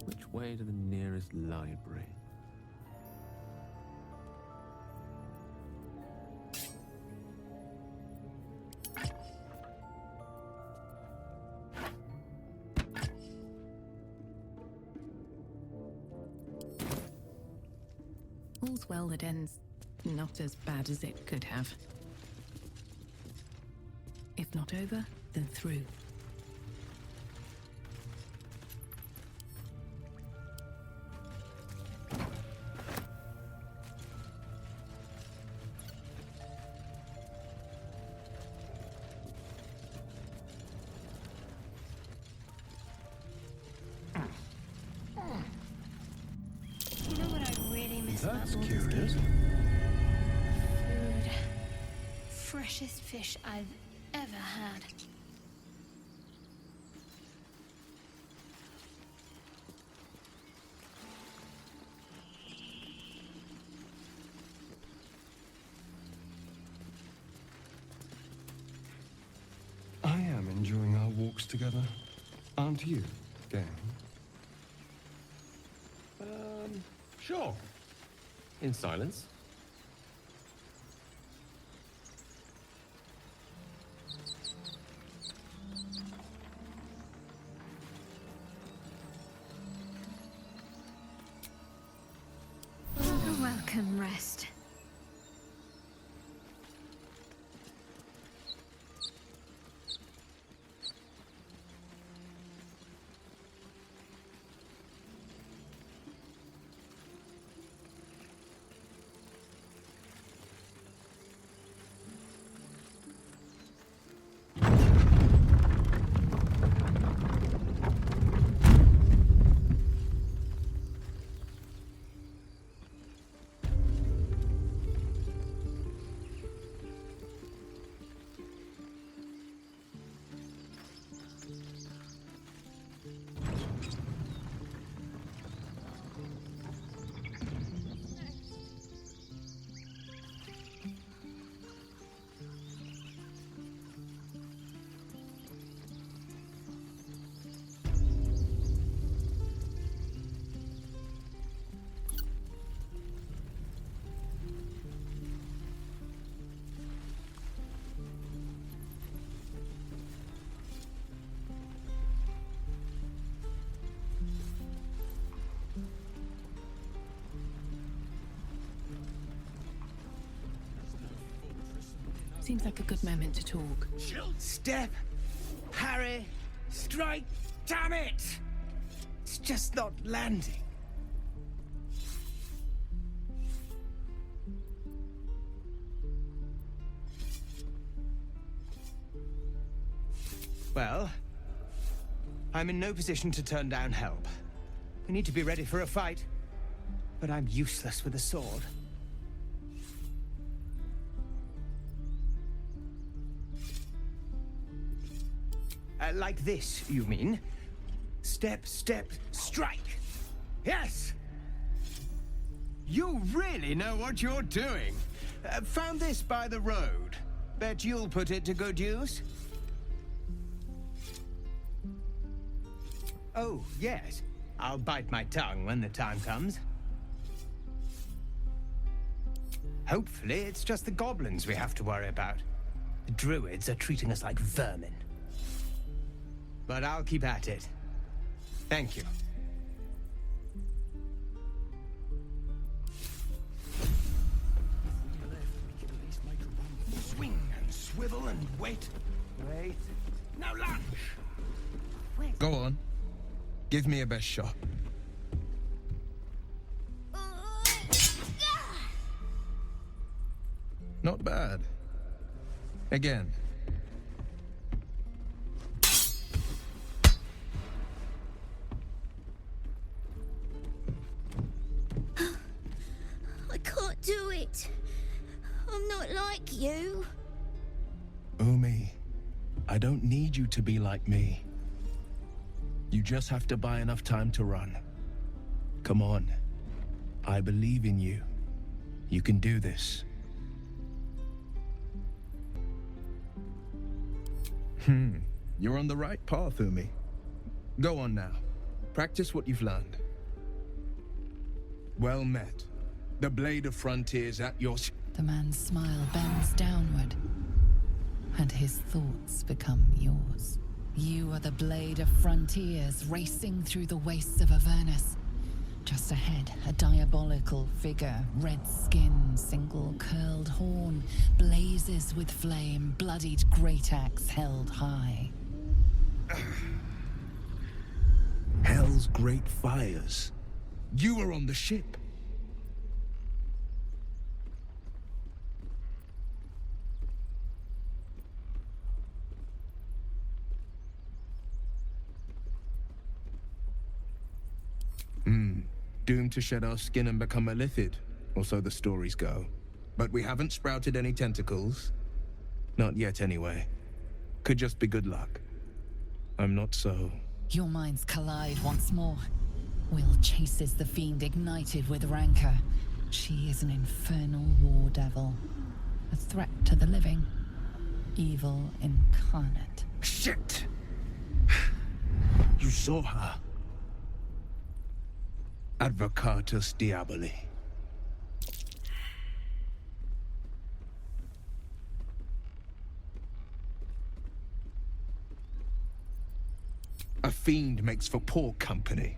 Which way to the nearest library? All's well that ends not as bad as it could have. If not over, then through. That's curious. Food. Freshest fish I've ever had. I am enjoying our walks together. Aren't you, gang? Sure. In silence. Welcome, rest. Seems like a good moment to talk. Step, parry, strike, damn it! It's just not landing. Well, I'm in no position to turn down help. We need to be ready for a fight, but I'm useless with a sword. Like this, you mean? Step, step, strike. Yes! You really know what you're doing. Found this by the road. Bet you'll put it to good use. Oh, yes. I'll bite my tongue when the time comes. Hopefully, it's just the goblins we have to worry about. The druids are treating us like vermin. But I'll keep at it. Thank you. Swing and swivel and wait. Wait. Now lunge! Go on. Give me a best shot. Not bad. Again. I can't do it. I'm not like you. Umi, I don't need you to be like me. You just have to buy enough time to run. Come on. I believe in you. You can do this. You're on the right path, Umi. Go on now. Practice what you've learned. Well met. The blade of frontiers at your... The man's smile bends downward, and his thoughts become yours. You are the blade of frontiers racing through the wastes of Avernus. Just ahead, a diabolical figure, red skin, single curled horn, blazes with flame, bloodied great axe held high. Hell's great fires. You were on the ship. Doomed to shed our skin and become a lithid. or so the stories go. But we haven't sprouted any tentacles. Not yet, anyway. Could just be good luck. I'm not so... Your minds collide once more. Will chases the fiend ignited with rancor. She is an infernal war devil. A threat to the living. Evil incarnate. Shit! You saw her. Advocatus Diaboli. A fiend makes for poor company,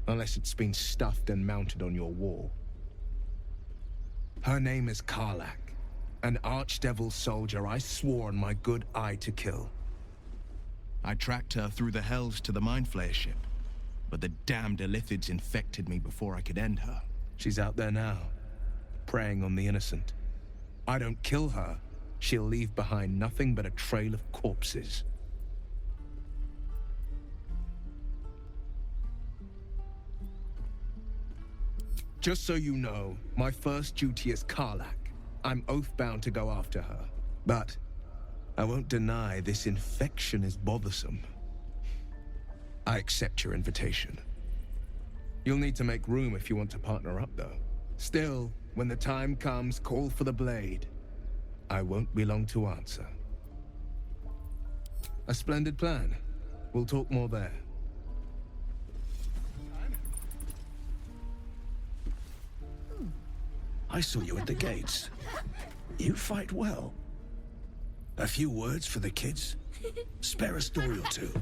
unless it's been stuffed and mounted on your wall. Her name is Karlach, an archdevil soldier I swore on my good eye to kill. I tracked her through the hells to the Mind Flayer ship, but the damned Illithids infected me before I could end her. She's out there now, preying on the innocent. I don't kill her, she'll leave behind nothing but a trail of corpses. Just so you know, my first duty is Karlach. I'm oath-bound to go after her. But I won't deny this infection is bothersome. I accept your invitation. You'll need to make room if you want to partner up, though. Still, when the time comes, call for the blade. I won't be long to answer. A splendid plan. We'll talk more there. I saw you at the gates. You fight well. A few words for the kids? Spare a story or two.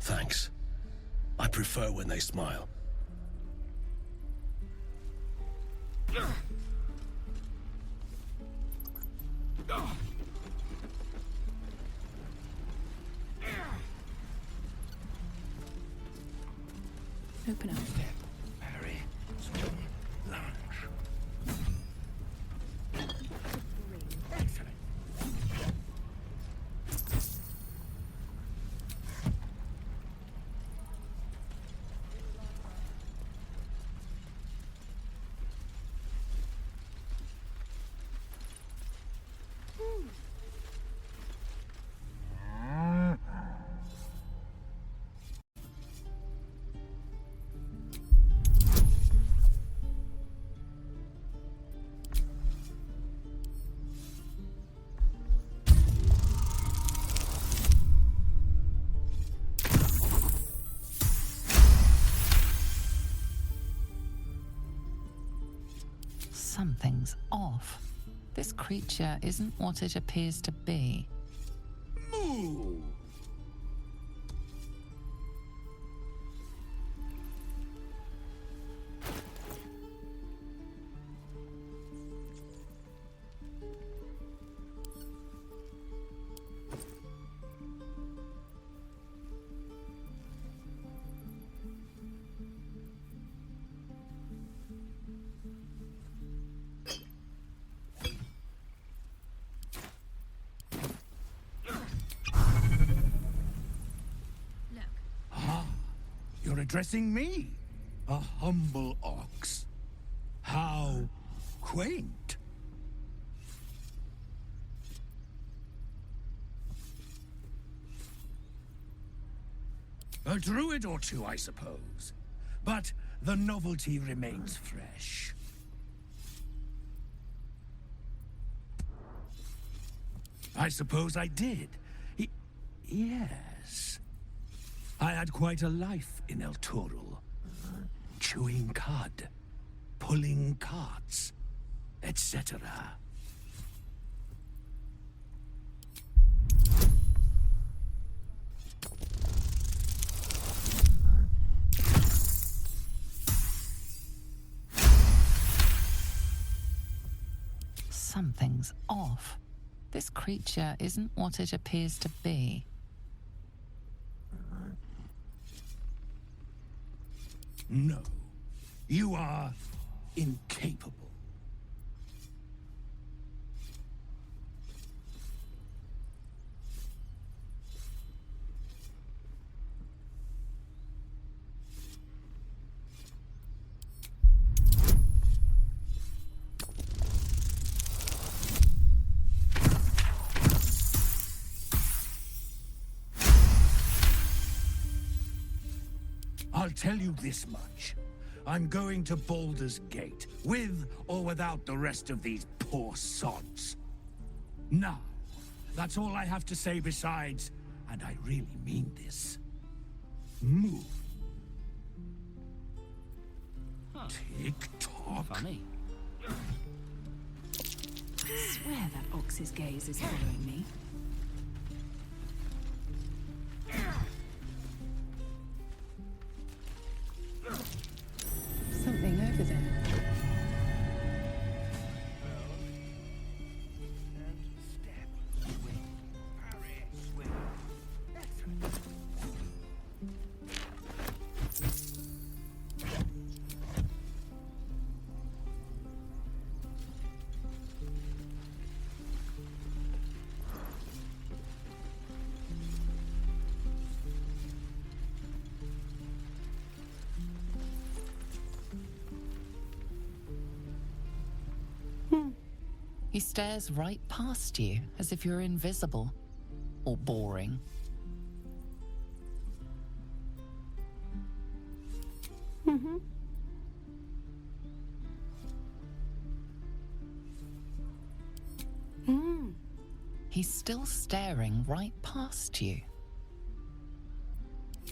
Thanks. I prefer when they smile. Open up. Harry. Something's off. This creature isn't what it appears to be. Moo! You're addressing me, a humble ox. How quaint. A druid or two, I suppose. But the novelty remains fresh. I suppose I did. Yes. I had quite a life in El Turul. Chewing cud, pulling carts, etc. Something's off. This creature isn't what it appears to be. No. You are incapable. I'll tell you this much. I'm going to Baldur's Gate, with or without the rest of these poor sods. Now, that's all I have to say besides, and I really mean this, move. Tick-tock. Funny. I swear that ox's gaze is following me. Something over there. He stares right past you, as if you're invisible. Or boring. Mm-hmm. He's still staring right past you.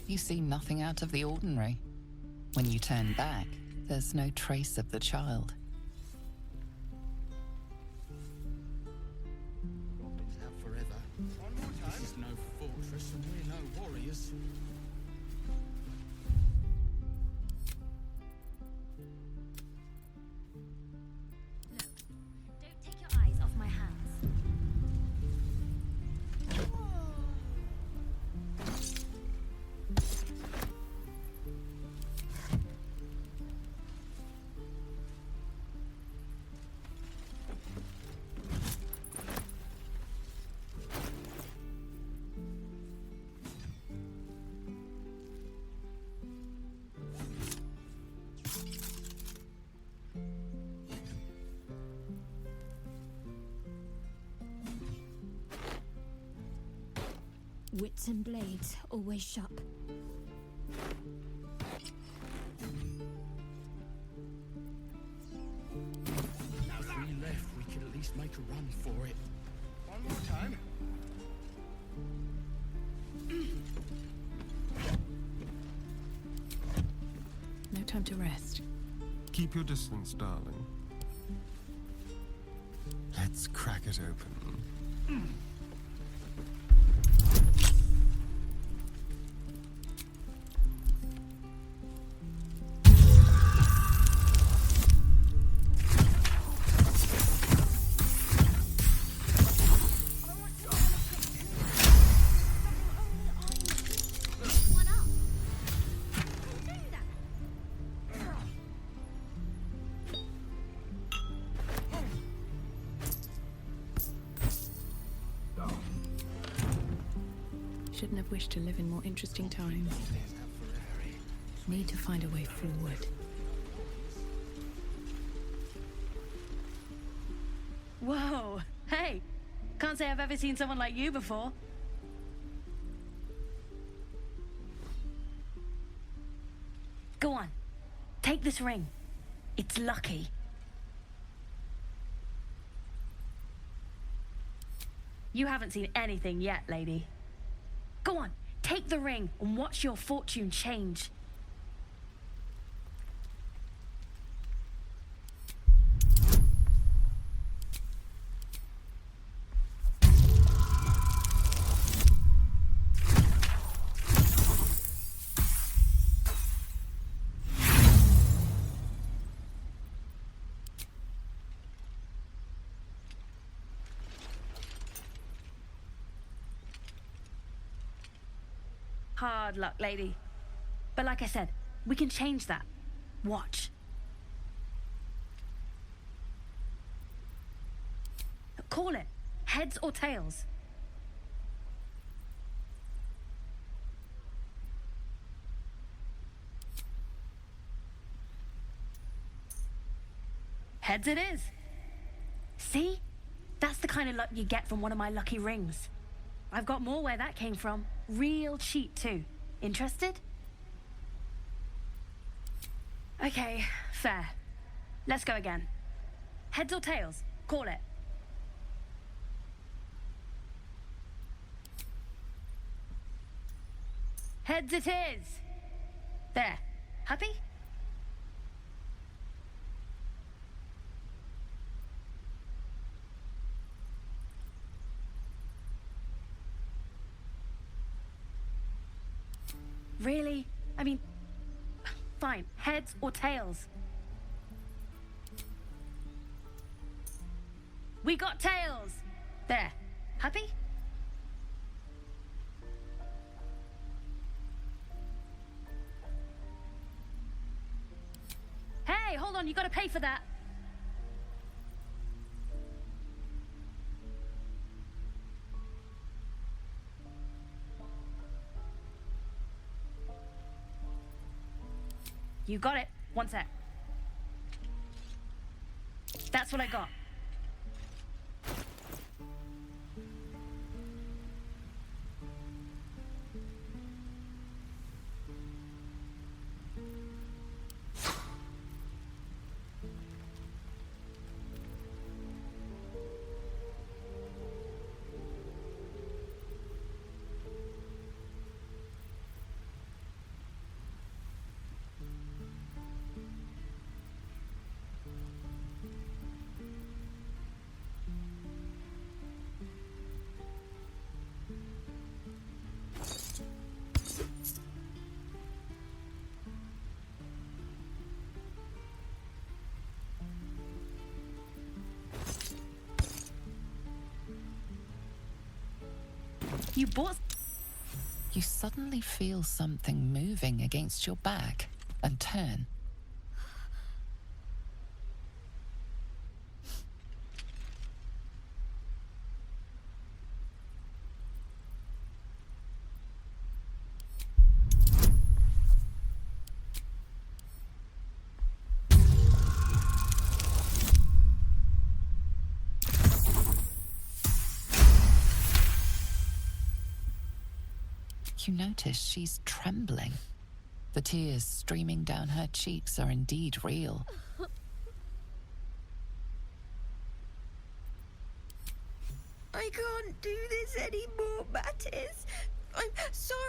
You see nothing out of the ordinary. When you turn back, there's no trace of the child. Goblins out forever. One more time. This is no fortress, and we're no warriors. Don't take your eyes off my hands. Wits and blades, always sharp. If we left, we could at least make a run for it. One more time. No time to rest. Keep your distance, darling. Let's crack it open. Shouldn't have wished to live in more interesting times. Need to find a way forward. Whoa! Hey! Can't say I've ever seen someone like you before. Go on. Take this ring. It's lucky. You haven't seen anything yet, lady. Go on, take the ring and watch your fortune change. Hard luck, lady. But like I said, we can change that. Watch. Call it. Heads or tails? Heads it is. See? That's the kind of luck you get from one of my lucky rings. I've got more where that came from. Real cheap, too. Interested? Okay, fair. Let's go again. Heads or tails? Call it. Heads it is. There. Happy? Really? I mean, fine. Heads or tails? We got tails. There. Happy? Hey, hold on. You gotta pay for that. You got it. One sec. That's what I got. You bought... You suddenly feel something moving against your back and turn. You notice she's trembling. The tears streaming down her cheeks are indeed real. I can't do this anymore, Mattis. I'm sorry.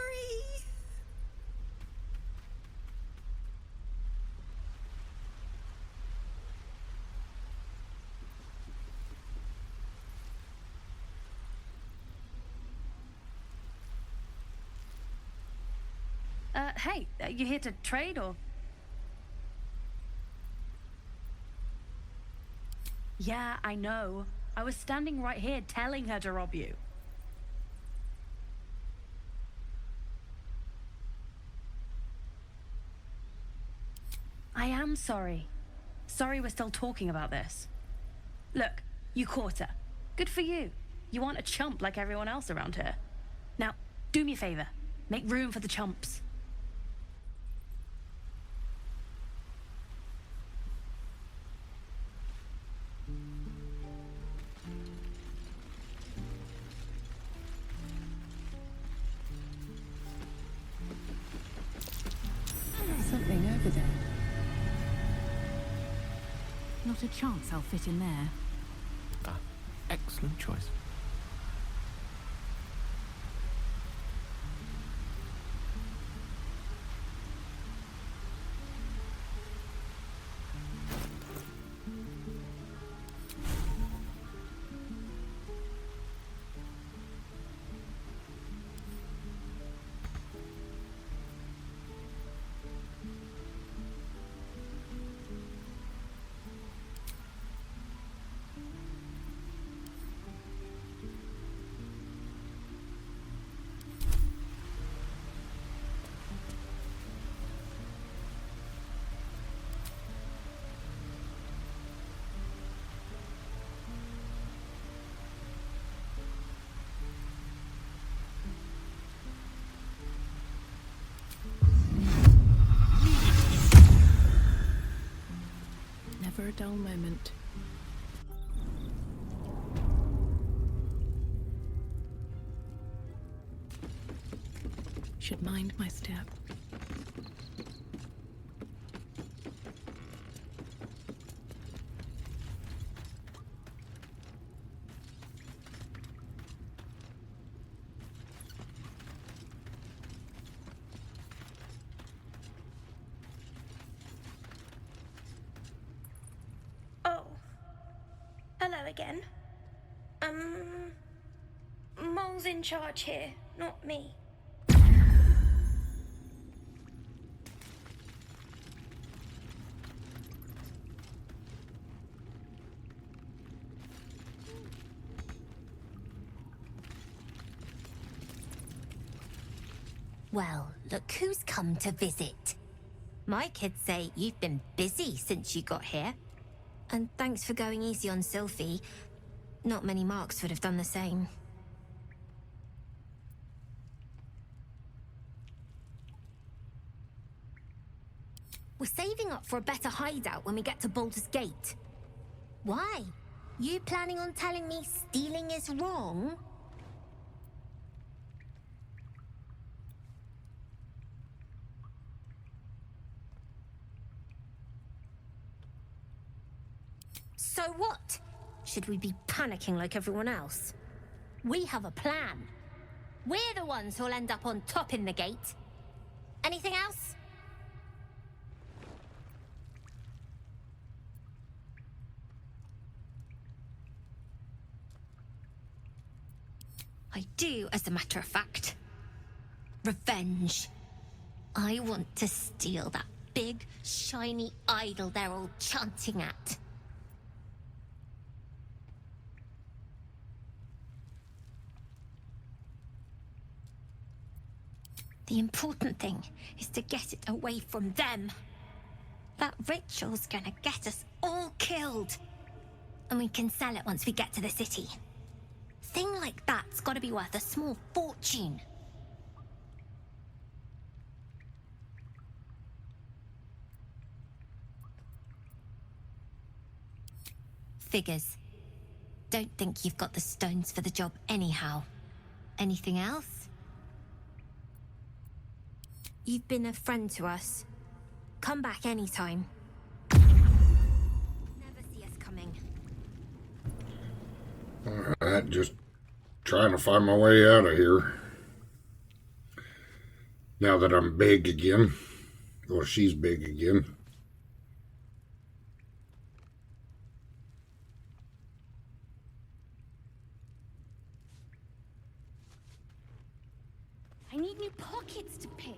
Hey, you here to trade or? Yeah, I know. I was standing right here telling her to rob you. I am sorry. Sorry we're still talking about this. Look, you caught her. Good for you. You aren't a chump like everyone else around here. Now, do me a favor. Make room for the chumps. Something over there. Not a chance I'll fit in there. Ah, excellent choice. never a dull moment. Should mind my step. Oh. Hello again. Mole's in charge here, not me. Well, look who's come to visit. My kids say you've been busy since you got here. And thanks for going easy on Sylphie. Not many marks would have done the same. We're saving up for a better hideout when we get to Baldur's Gate. Why? You planning on telling me stealing is wrong? So what? Should we be panicking like everyone else? We have a plan. We're the ones who'll end up on top in the gate. Anything else? I do, as a matter of fact. Revenge. I want to steal that big, shiny idol they're all chanting at. The important thing is to get it away from them. That ritual's gonna get us all killed. And we can sell it once we get to the city. Thing like that's gotta be worth a small fortune. Figures. Don't think you've got the stones for the job anyhow. Anything else? You've been a friend to us. Come back anytime. Never see us coming. Alright, just trying to find my way out of here. Now that I'm big again. Or she's big again. I need new pockets to pick.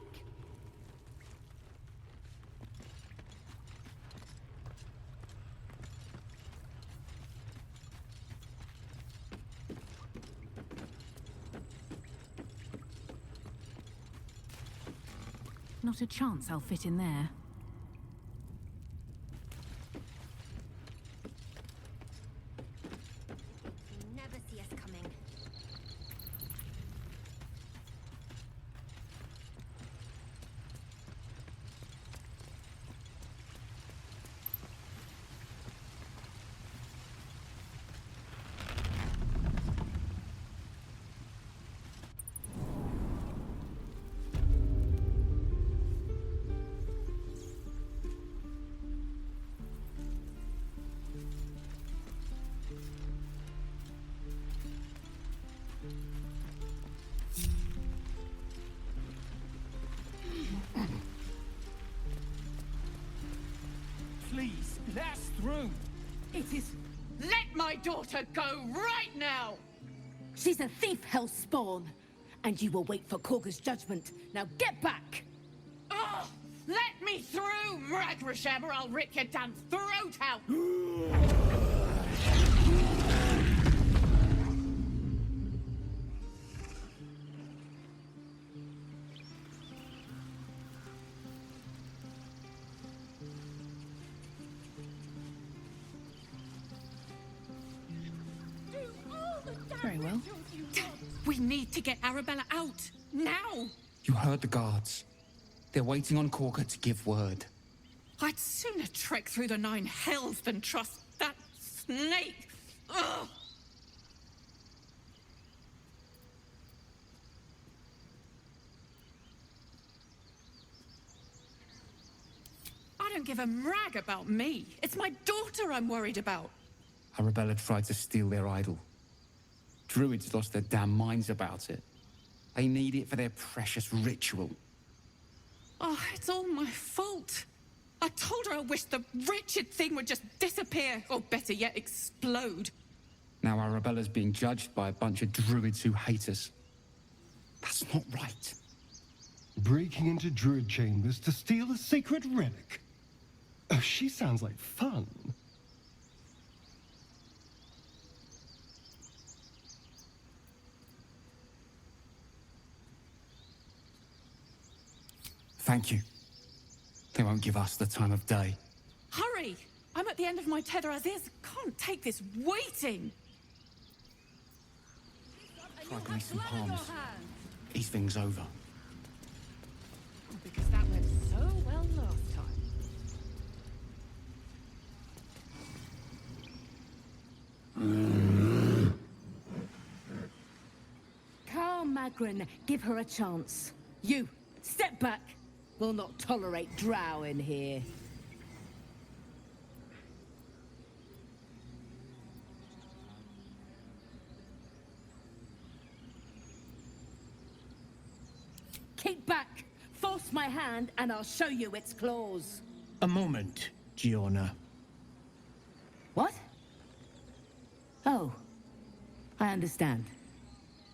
Not a chance I'll fit in there. Never see us coming. Please, let us through. It is... Let my daughter go right now! She's a thief, Hellspawn. And you will wait for Korga's judgment. Now get back! Oh, let me through, Mragrasham, or I'll rip your damn throat out! Very well. We need to get Arabella out, now! You heard the guards. They're waiting on Korga to give word. I'd sooner trek through the 9 hells than trust that snake. Ugh! I don't give a rag about me. It's my daughter I'm worried about. Arabella tried to steal their idol. Druids lost their damn minds about it. They need it for their precious ritual. Oh, it's all my fault. I told her I wished the wretched thing would just disappear, or better yet, explode. Now Arabella's being judged by a bunch of druids who hate us. That's not right. Breaking into druid chambers to steal a sacred relic. Oh, she sounds like fun. Thank you. They won't give us the time of day. Hurry! I'm at the end of my tether as is. Can't take this waiting. Try give me some palms. Ease things over. Because that went so well last time. Calm, Magrin. Give her a chance. You, step back. We'll not tolerate Drow in here. Keep back. Force my hand and I'll show you its claws. A moment, Giona. What? Oh, I understand.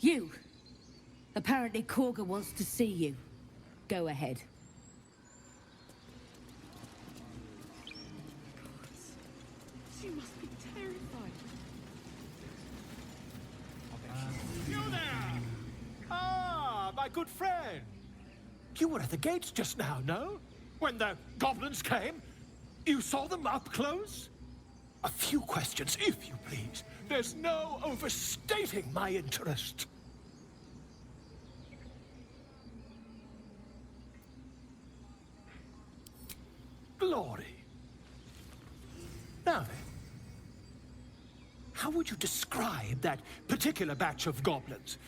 You. Apparently Korga wants to see you. Go ahead. She must be terrified. You there! Ah, my good friend. You were at the gates just now, no? When the goblins came? You saw them up close? A few questions, if you please. There's no overstating my interest. Glory. Now then, how would you describe that particular batch of goblins?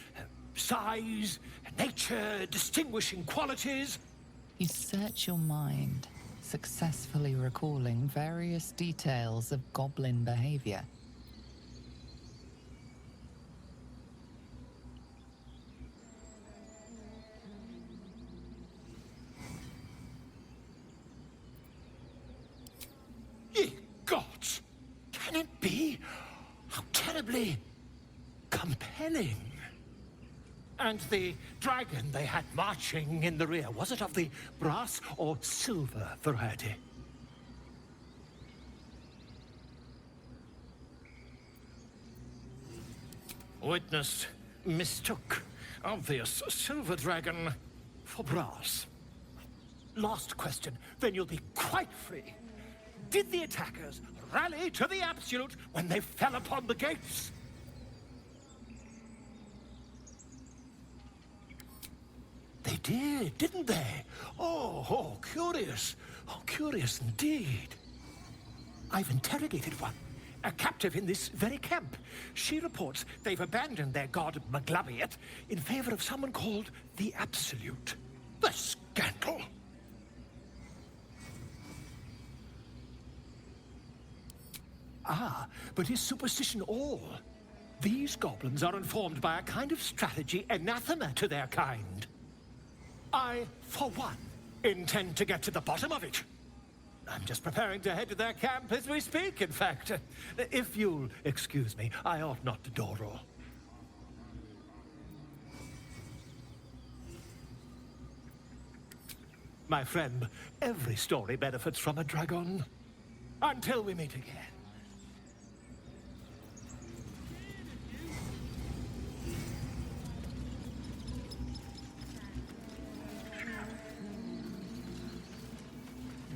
Size, nature, distinguishing qualities? You search your mind, successfully recalling various details of goblin behavior. Ye gods! Can it be? How terribly compelling. And the dragon they had marching in the rear, was it of the brass or silver variety? Witness mistook obvious silver dragon for brass. Last question, then you'll be quite free. Did the attackers rally to the absolute when they fell upon the gates? They did, didn't they? Oh, curious. Oh, curious indeed. I've interrogated one, a captive in this very camp. She reports they've abandoned their god Maglabiet in favor of someone called the Absolute. The scandal! Ah, but is superstition all? These goblins are informed by a kind of strategy anathema to their kind. I, for one, intend to get to the bottom of it. I'm just preparing to head to their camp as we speak, in fact. If you'll excuse me, I ought not to dawdle. My friend, every story benefits from a dragon. Until we meet again.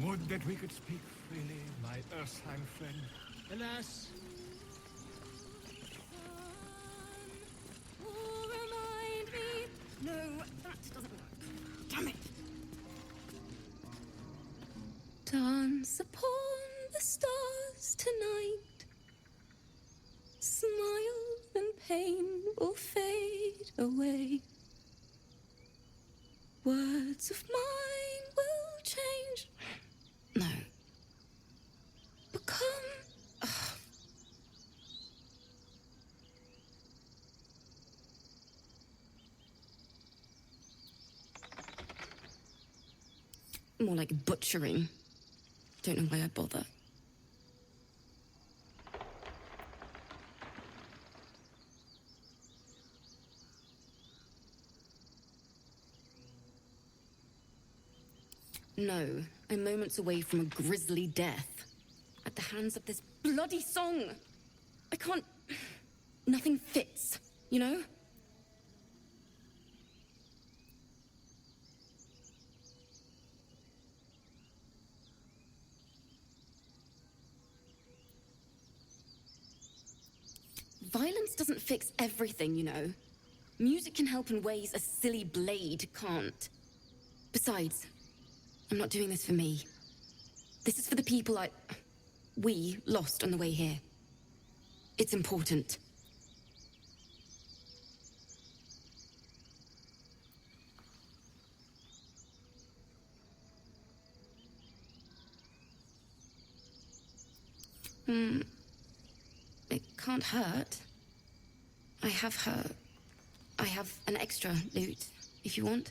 Would that we could speak freely, my Earthheim friend. Alas, Remind me. No, that doesn't work. Damn it. Dance upon the stars tonight. Smile and pain will fade away. Words of mine will change. No. Become. More like butchering. Don't know why I bother. No, I'm moments away from a grisly death. At the hands of this bloody song. I can't... Nothing fits, you know? Violence doesn't fix everything, you know. Music can help in ways a silly blade can't. Besides, I'm not doing this for me. This is for the people we lost on the way here. It's important. It can't hurt. I have an extra loot, if you want.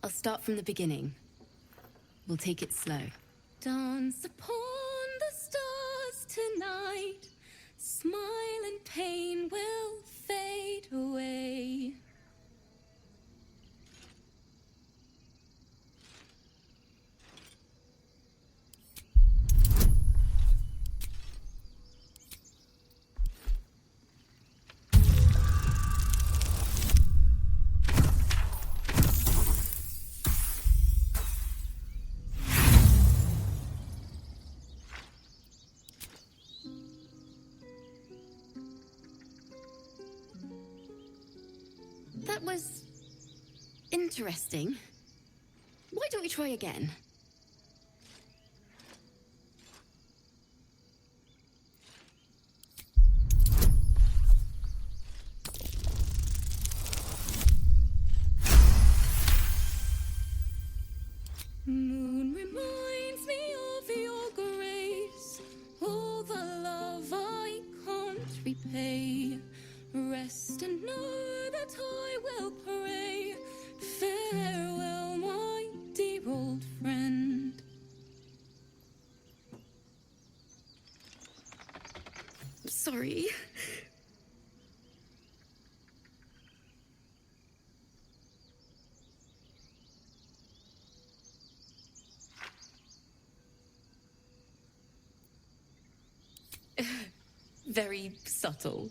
I'll start from the beginning. We'll take it slow. Dance upon the stars tonight. Smile and pain will fade away. That was interesting. Why don't we try again? Moon reminds me of your grace, all the love I can't repay. Rest and know that I will pray. Farewell, my dear old friend. Sorry. Very subtle.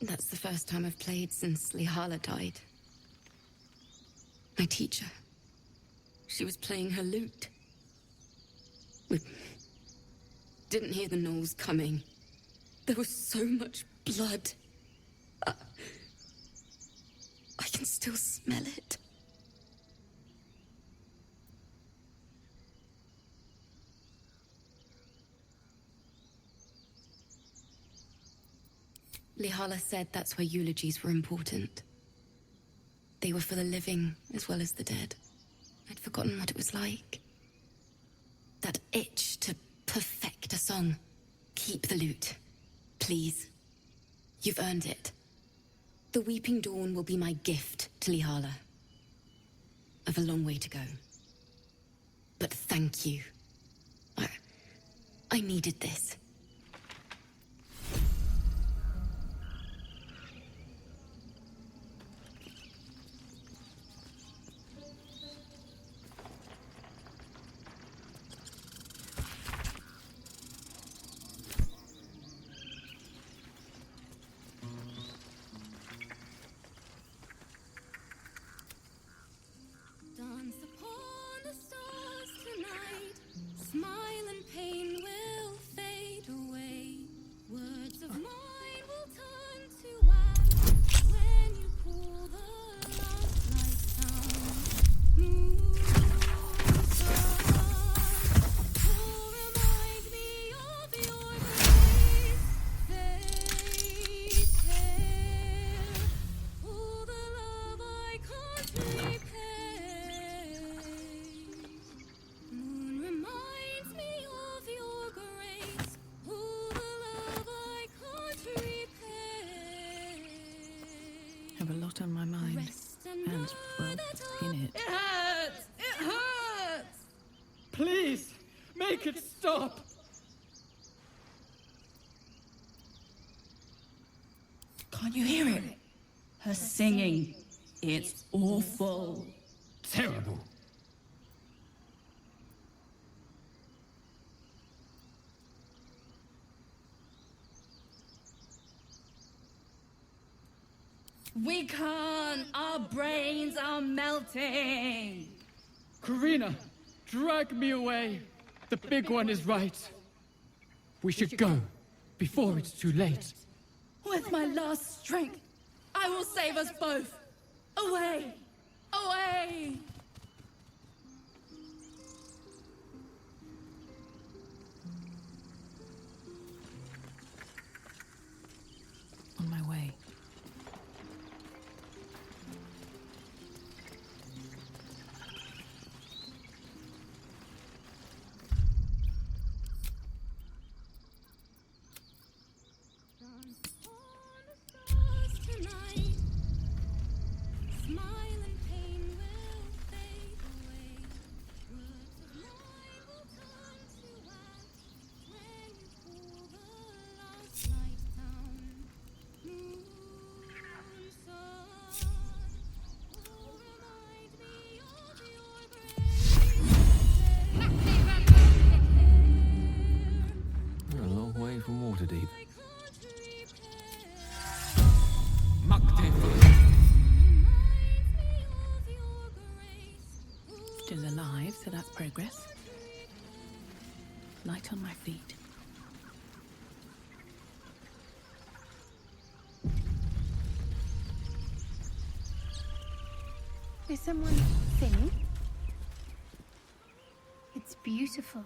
That's the first time I've played since Lihala died. My teacher. She was playing her lute. We didn't hear the gnolls coming. There was so much blood. I can still smell it. Lihala said that's where eulogies were important. They were for the living as well as the dead. I'd forgotten what it was like. That itch to perfect a song. Keep the lute. Please. You've earned it. The Weeping Dawn will be my gift to Lihala. I've a long way to go. But thank you. I needed this. Dance upon the stars tonight. Smile and pain will fade in it. It hurts! It hurts! Please, make it stop! Can't you hear it? Her singing. It's awful. Terrible. We can't. Our brains are melting. Karina, drag me away. The big one is right. We should go before it's too late. With my last strength, I will save us both. Away! Away! On my way. We're a long way from Waterdeep. Still alive, so that's progress. Light on my feet. Is someone singing? It's beautiful.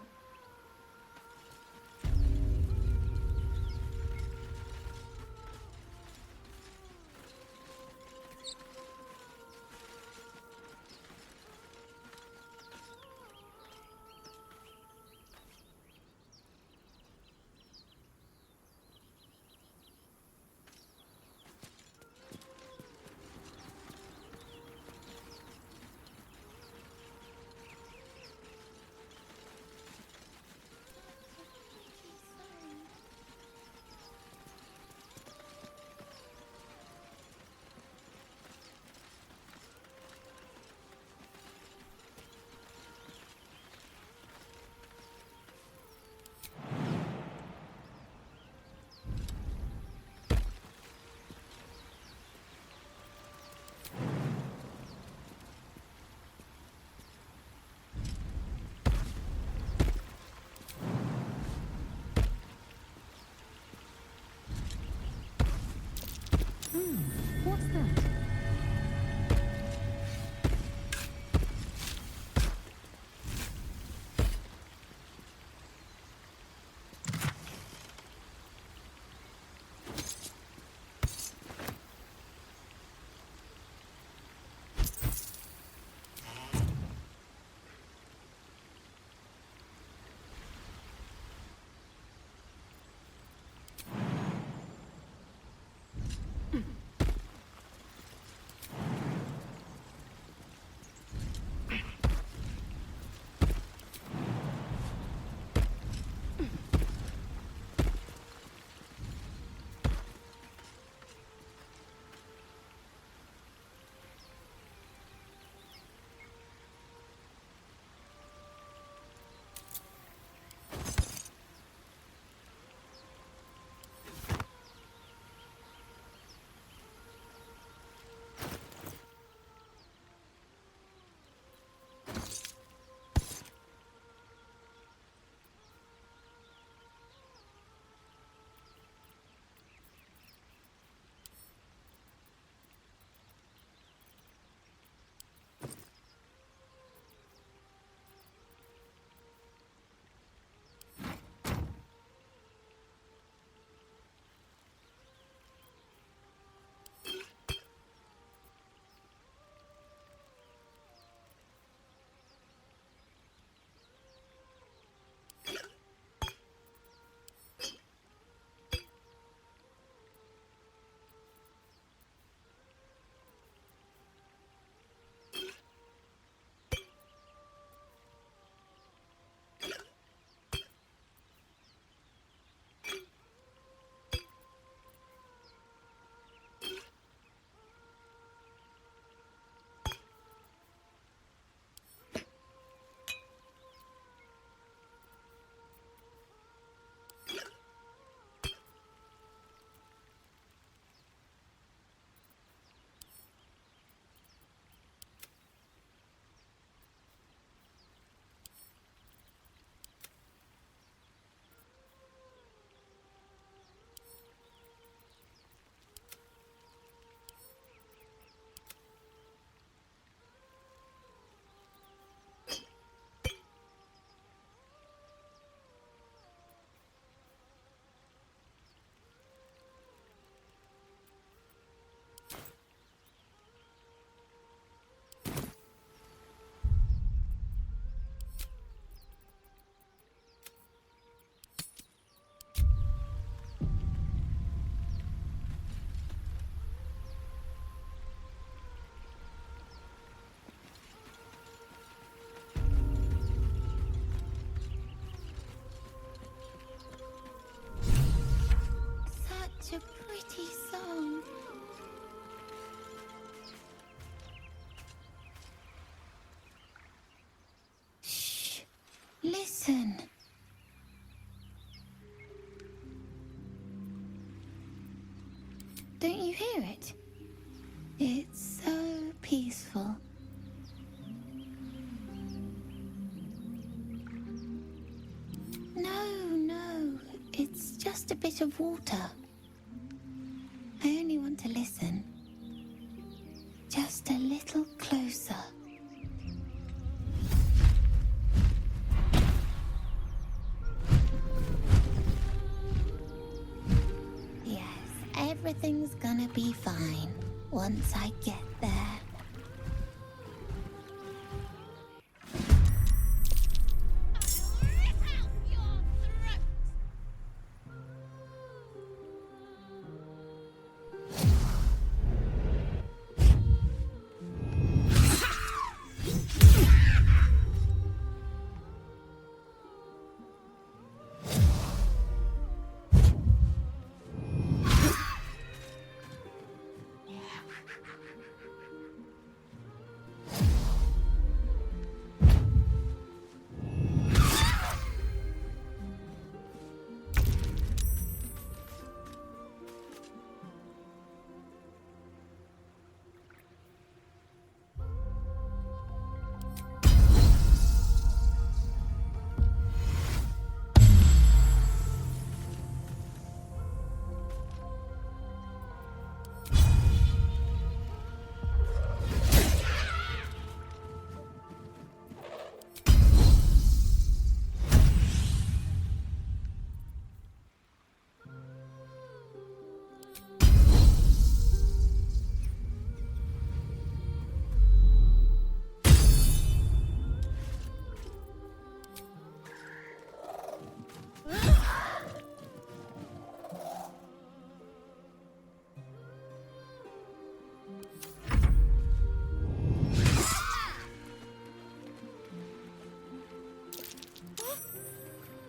Listen. Don't you hear it? It's so peaceful. No, it's just a bit of water. I only want to listen. Just a little closer. Yes, everything's gonna be fine once I get there.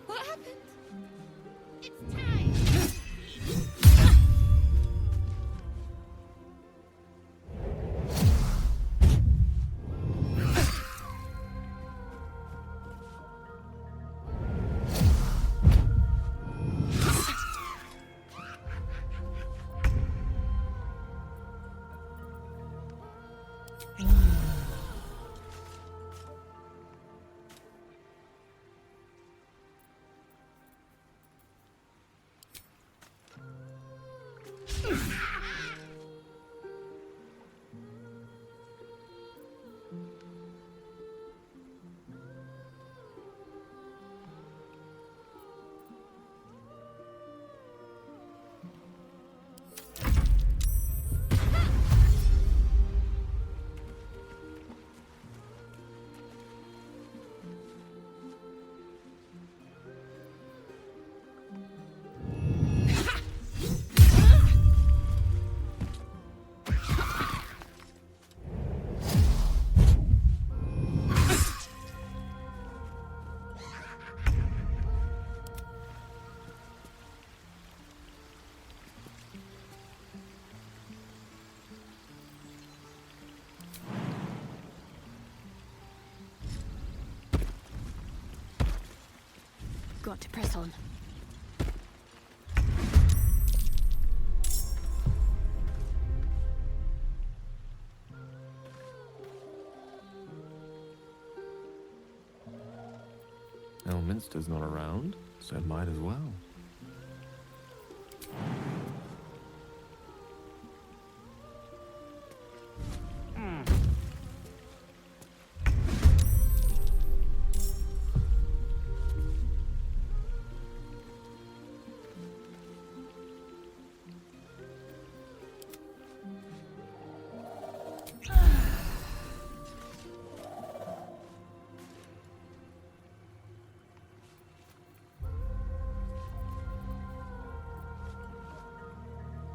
What happened? It's time. Got to press on. Elminster's not around, so it might as well.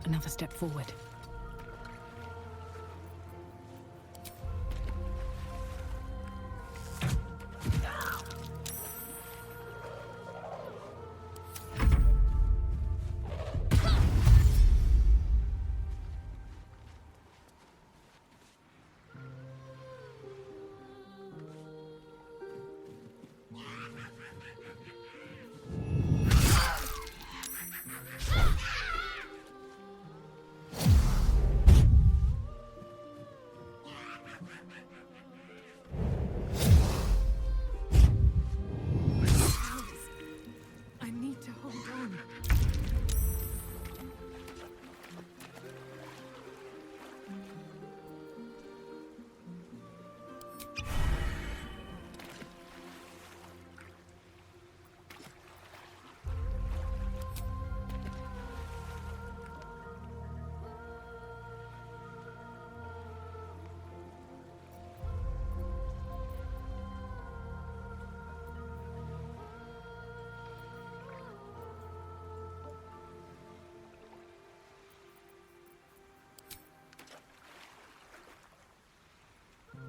Another step forward.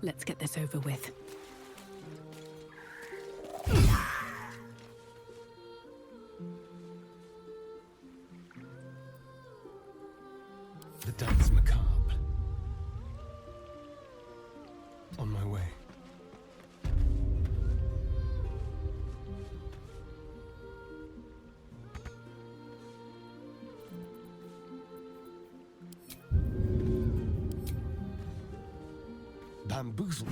Let's get this over with. The dance macabre. On my way. Bamboozled.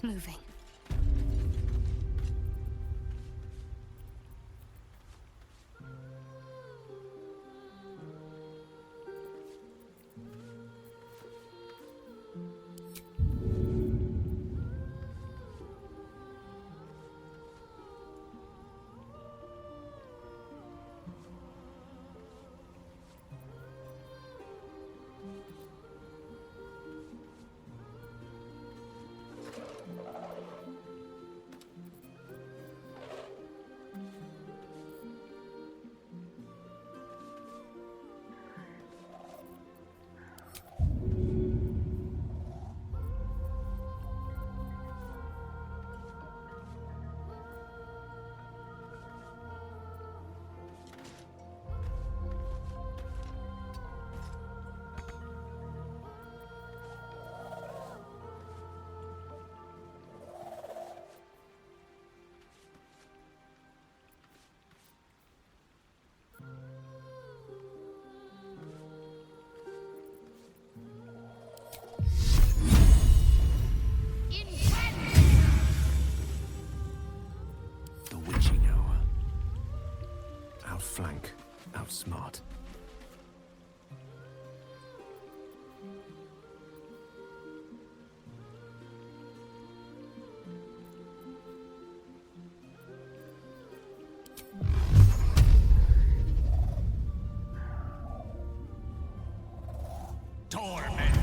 Moving. The witching hour. Outflank, outsmart. Torment.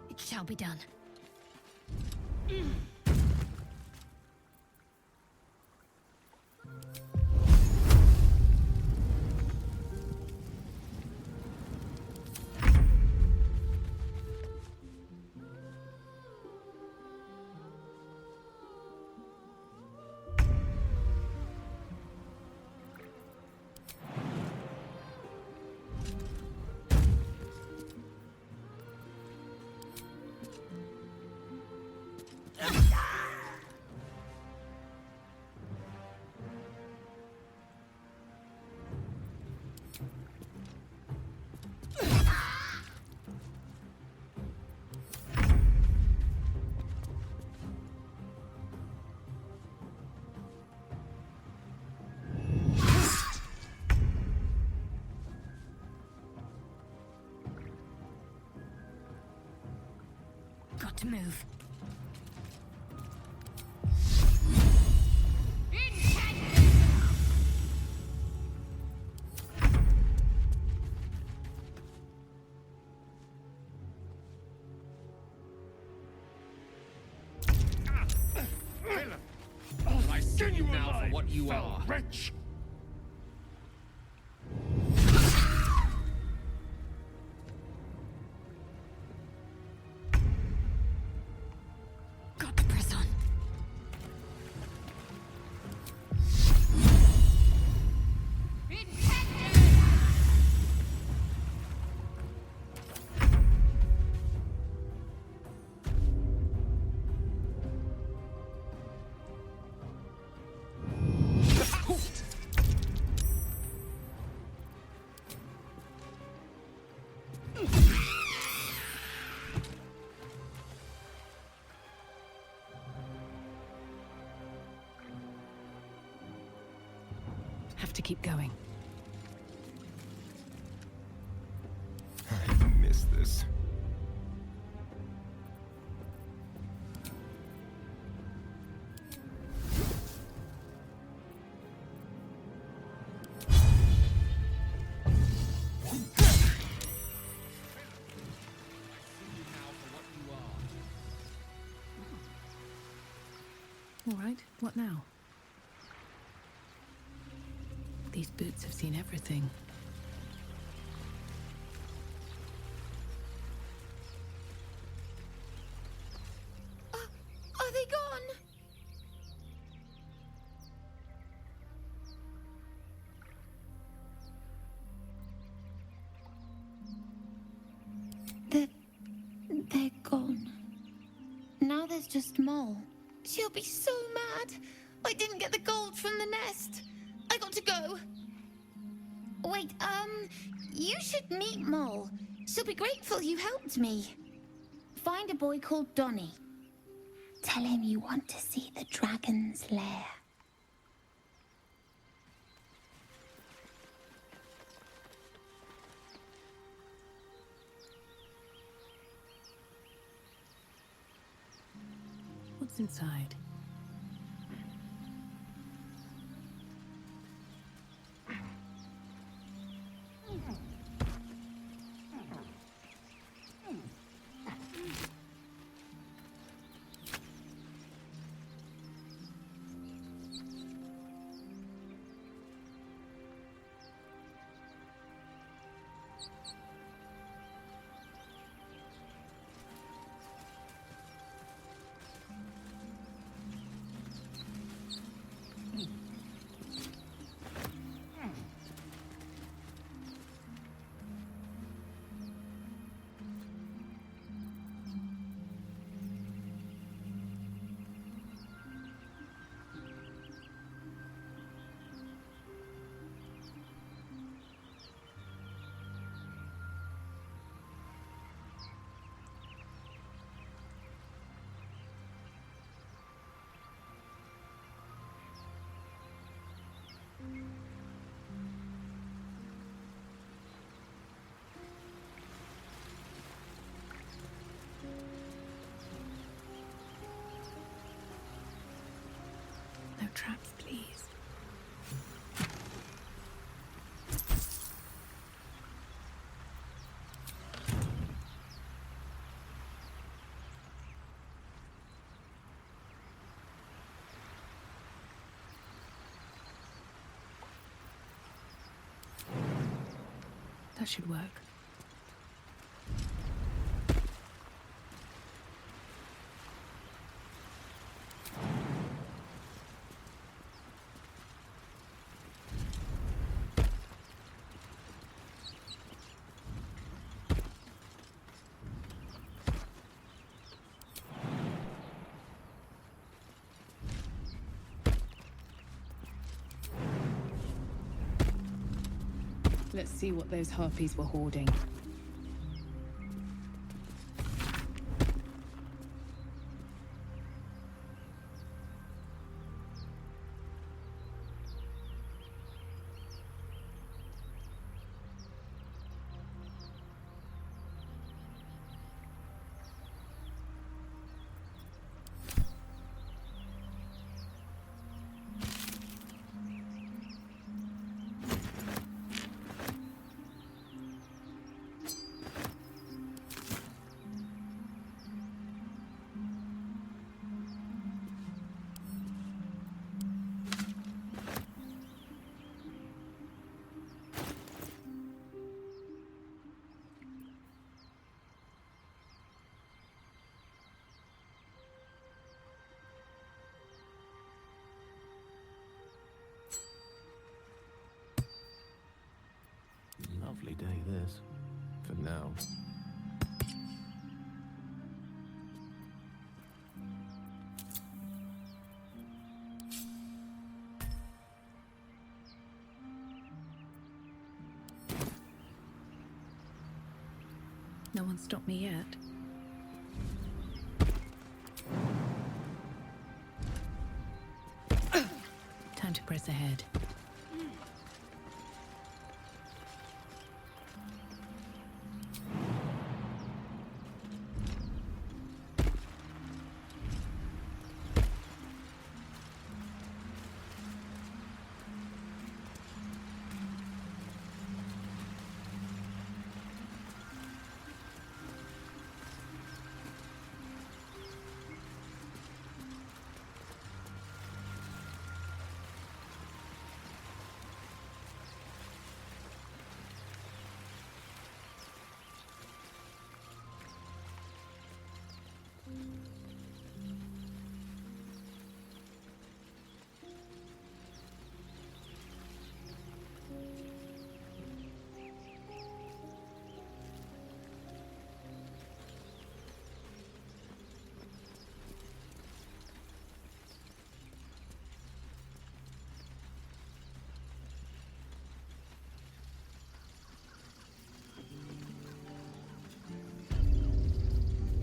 It shall be done. Got to move. now for what you are. Wretch! Got to press on. Have to keep going. I missed this. All right, what now? These boots have seen everything. Are they gone? They're gone. Now there's just Mole. She'll be so mad. I didn't get the gold from the nest. I got to go. Wait, you should meet Mole. She'll be grateful you helped me. Find a boy called Donny. Tell him you want to see the dragon's lair. What's inside? No traps, please. That should work. Let's see what those harpies were hoarding. For now. No one stopped me yet. Time to press ahead.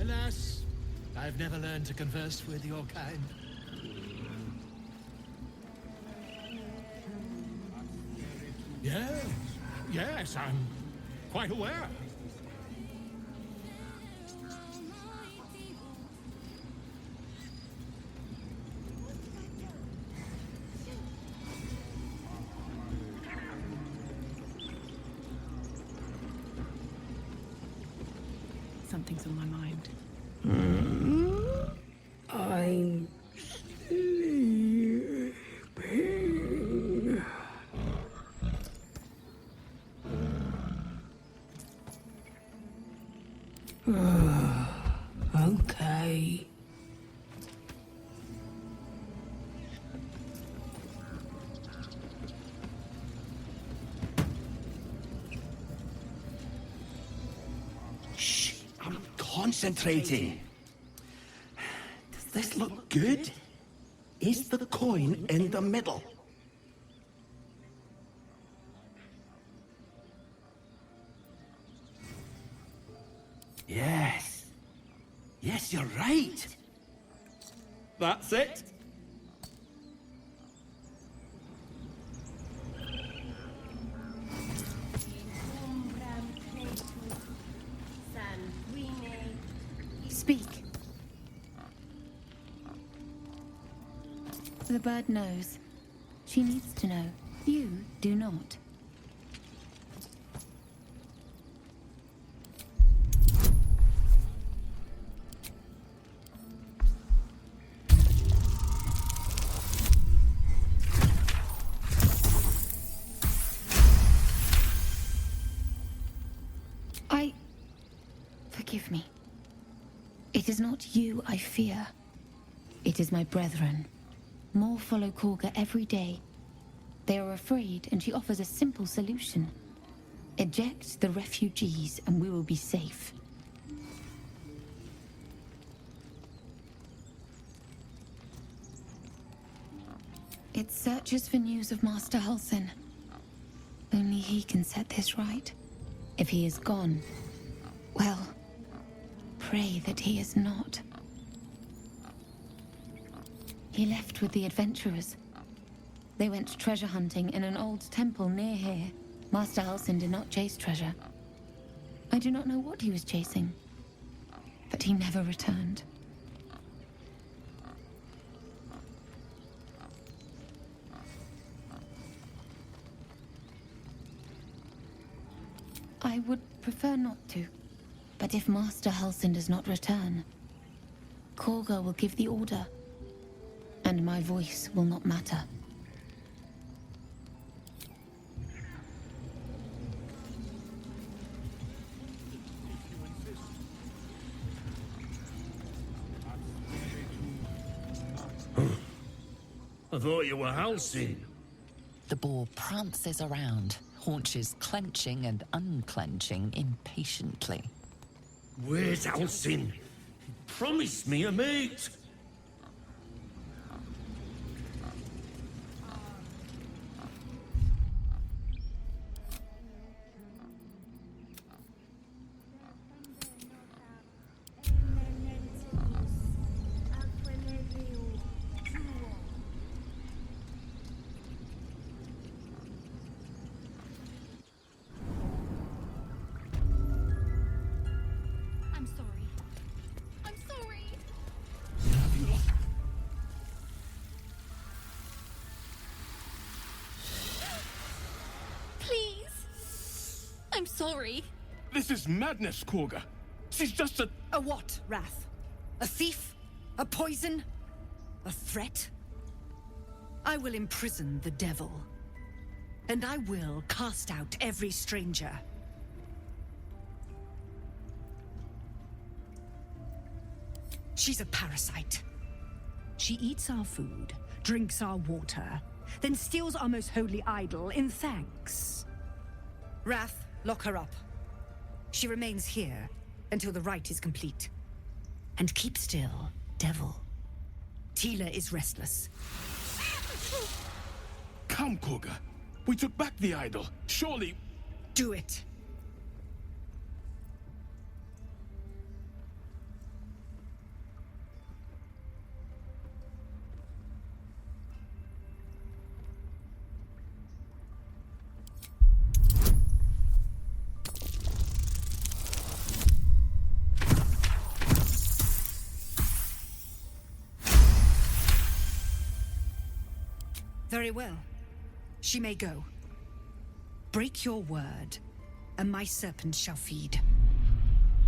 Alas, I've never learned to converse with your kind. Yes, I'm quite aware. Something's on my mind. I'm sleeping. Okay. Shh, I'm concentrating. Does this look good? Is the coin in the middle? Yes. Yes, you're right. That's it. Speak. The bird knows. She needs to know. You do not. Forgive me. It is not you I fear. It is my brethren. More follow Korga every day. They are afraid, and she offers a simple solution. Eject the refugees, and we will be safe. It searches for news of Master Halsin. Only he can set this right. If he is gone, well, pray that he is not. He left with the adventurers. They went treasure hunting in an old temple near here. Master Halsin did not chase treasure. I do not know what he was chasing, but he never returned. I would prefer not to, but if Master Halsin does not return, Korga will give the order, and my voice will not matter. I thought you were Halsin. The boar prances around, haunches clenching and unclenching impatiently. Where's Alcin? Promise me a mate! I'm sorry. I'm sorry. Please. I'm sorry. This is madness, Korga. She's just a... A what, Wrath? A thief? A poison? A threat? I will imprison the devil. And I will cast out every stranger. She's a parasite. She eats our food, drinks our water, then steals our most holy idol in thanks. Wrath, lock her up. She remains here until the rite is complete. And keep still, devil. Tila is restless. Come, Korga. We took back the idol. Surely... Do it. Very well. She may go. Break your word, and my serpent shall feed.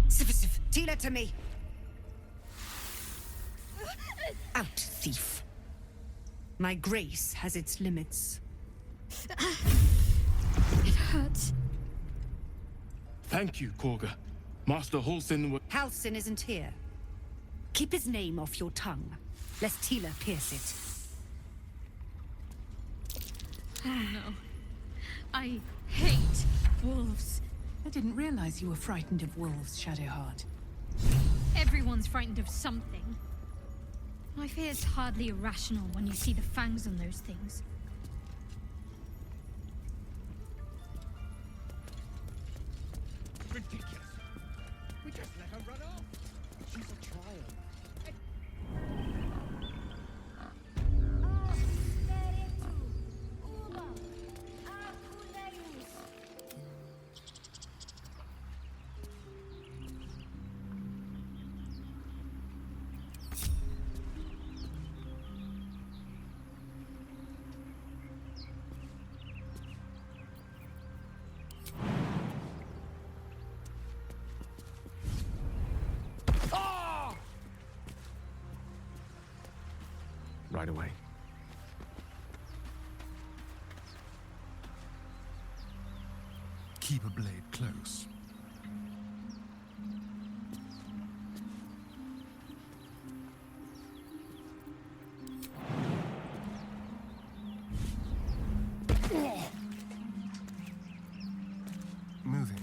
Sif, Tila to me! Out, thief. My grace has its limits. It hurts. Thank you, Korga. Master Halsin would... Halsin isn't here. Keep his name off your tongue, lest Tila pierce it. Oh no. I hate wolves. I didn't realize you were frightened of wolves, Shadowheart. Everyone's frightened of something. My fear is hardly irrational when you see the fangs on those things. Ridiculous. We just let her run off. She's a child. Right away. Keep a blade close. Moving.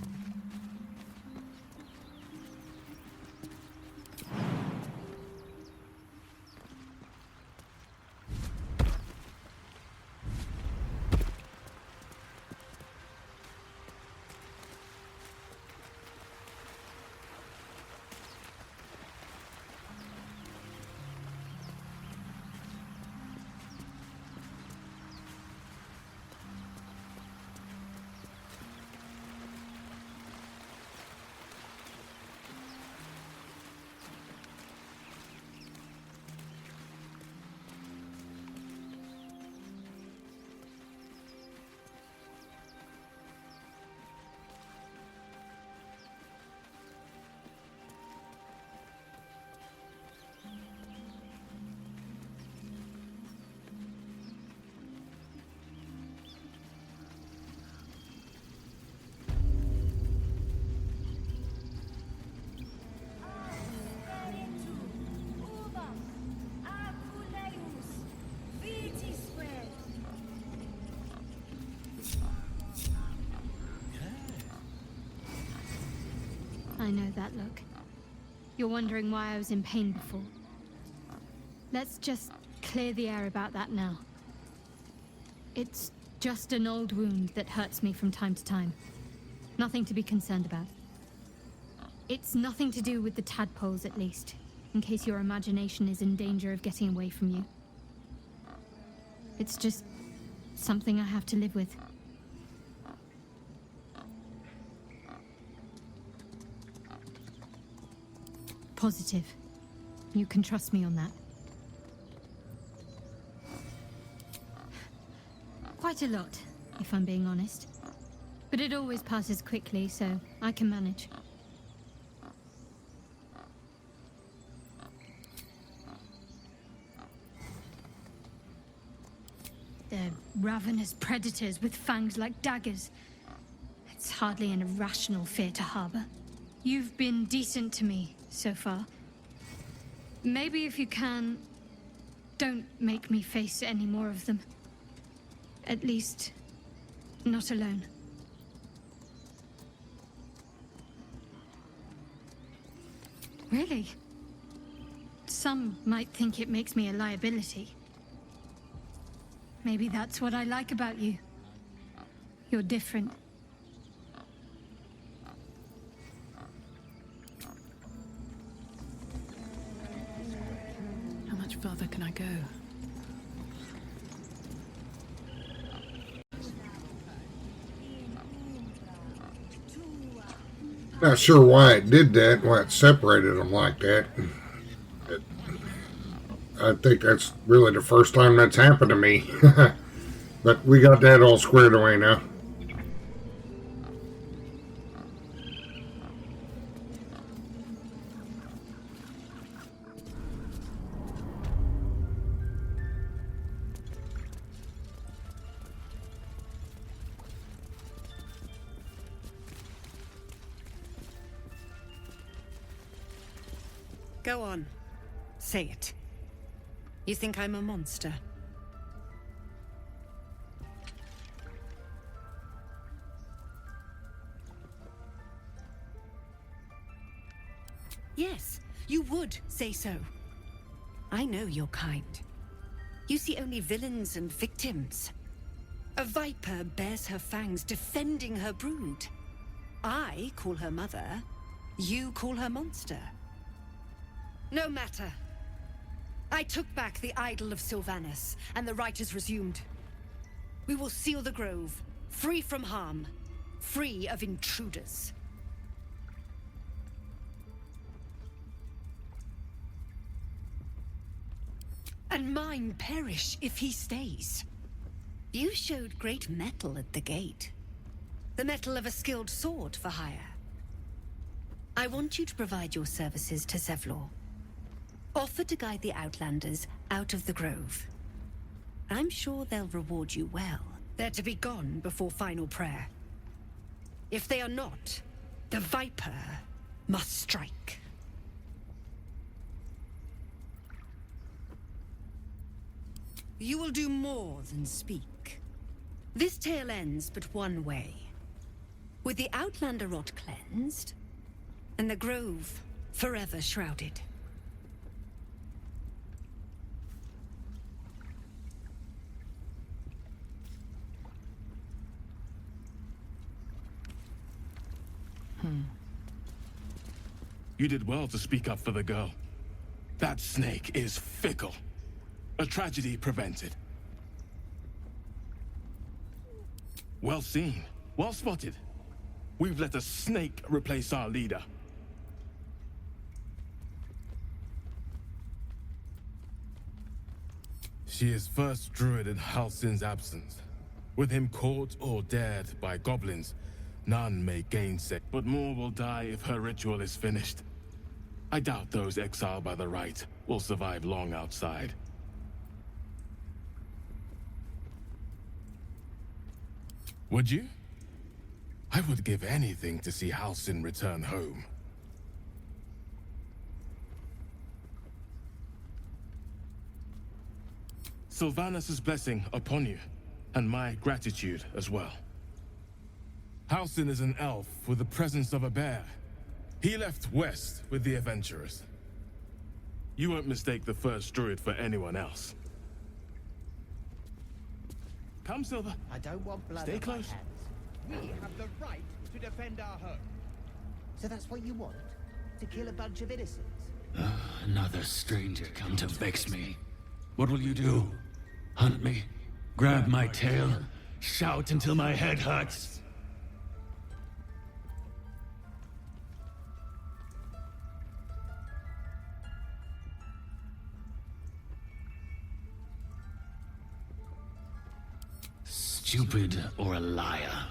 I know that look. You're wondering why I was in pain before. Let's just clear the air about that now. It's just an old wound that hurts me from time to time. Nothing to be concerned about. It's nothing to do with the tadpoles, at least, in case your imagination is in danger of getting away from you. It's just something I have to live with. Positive. You can trust me on that. Quite a lot, if I'm being honest. But it always passes quickly, so I can manage. They're ravenous predators with fangs like daggers. It's hardly an irrational fear to harbor. You've been decent to me so far. Maybe if you can, don't make me face any more of them. At least, not alone. Really? Some might think it makes me a liability. Maybe that's what I like about you. You're different. How much further can I go? Not sure why it did that, why it separated them like that. I think that's really the first time that's happened to me. But we got that all squared away now. Go on. Say it. You think I'm a monster? Yes, you would say so. I know your kind. You see only villains and victims. A viper bears her fangs defending her brood. I call her mother. You call her monster. No matter. I took back the idol of Sylvanas, and the rite is resumed. We will seal the grove, free from harm, free of intruders. And mine perish if he stays. You showed great mettle at the gate. The mettle of a skilled sword for hire. I want you to provide your services to Zevlor. Offer to guide the Outlanders out of the grove. I'm sure they'll reward you well. They're to be gone before final prayer. If they are not, the Viper must strike. You will do more than speak. This tale ends but one way. With the Outlander rot cleansed, and the grove forever shrouded. You did well to speak up for the girl. That snake is fickle. A tragedy prevented. Well seen. Well spotted. We've let a snake replace our leader. She is first druid in Halsin's absence. With him caught or dared by goblins, none may gainsay. But more will die if her ritual is finished. I doubt those exiled by the rite will survive long outside. Would you? I would give anything to see Halsin return home. Sylvanas' blessing upon you, and my gratitude as well. Halsin is an elf with the presence of a bear, He left west with the adventurers. You won't mistake the first druid for anyone else. Come, Silver. I don't want blood Stay on close. my hands. We have the right to defend our home. So that's what you want? To kill a bunch of innocents? Another stranger come to vex me. What will you do? Hunt me? Grab my tail? Shout until my head hurts? Stupid or a liar.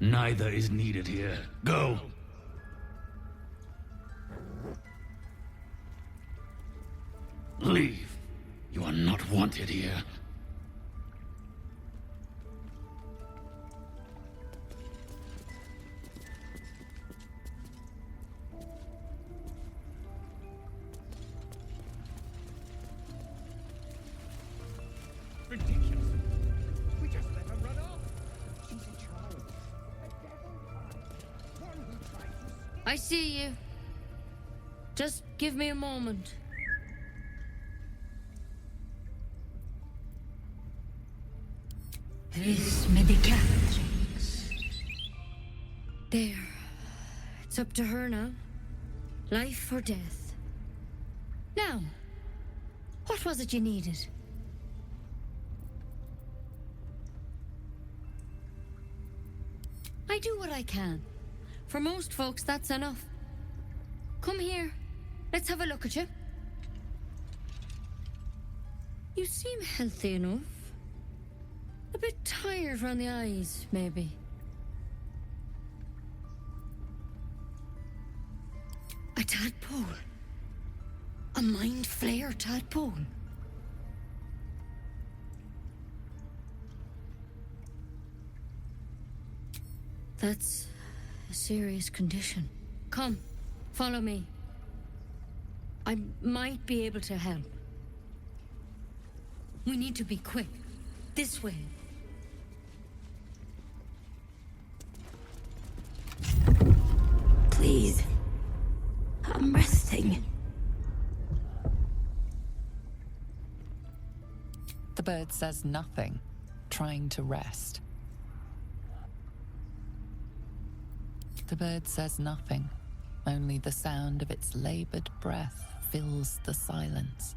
Neither is needed here. Go! Leave. You are not wanted here. Ridiculous. We just let her run off. She's a child. A devil child. One who tries to... I see you. Just give me a moment. This medicatrix. There. It's up to her now. Life or death. Now, what was it you needed? I do what I can. For most folks, that's enough. Come here. Let's have a look at you. You seem healthy enough. A bit tired around the eyes, maybe. A tadpole. A mind flayer tadpole. That's a serious condition. Come, follow me. I might be able to help. We need to be quick. This way. Please. I'm resting. The bird says nothing, trying to rest. The bird says nothing. Only the sound of its labored breath fills the silence.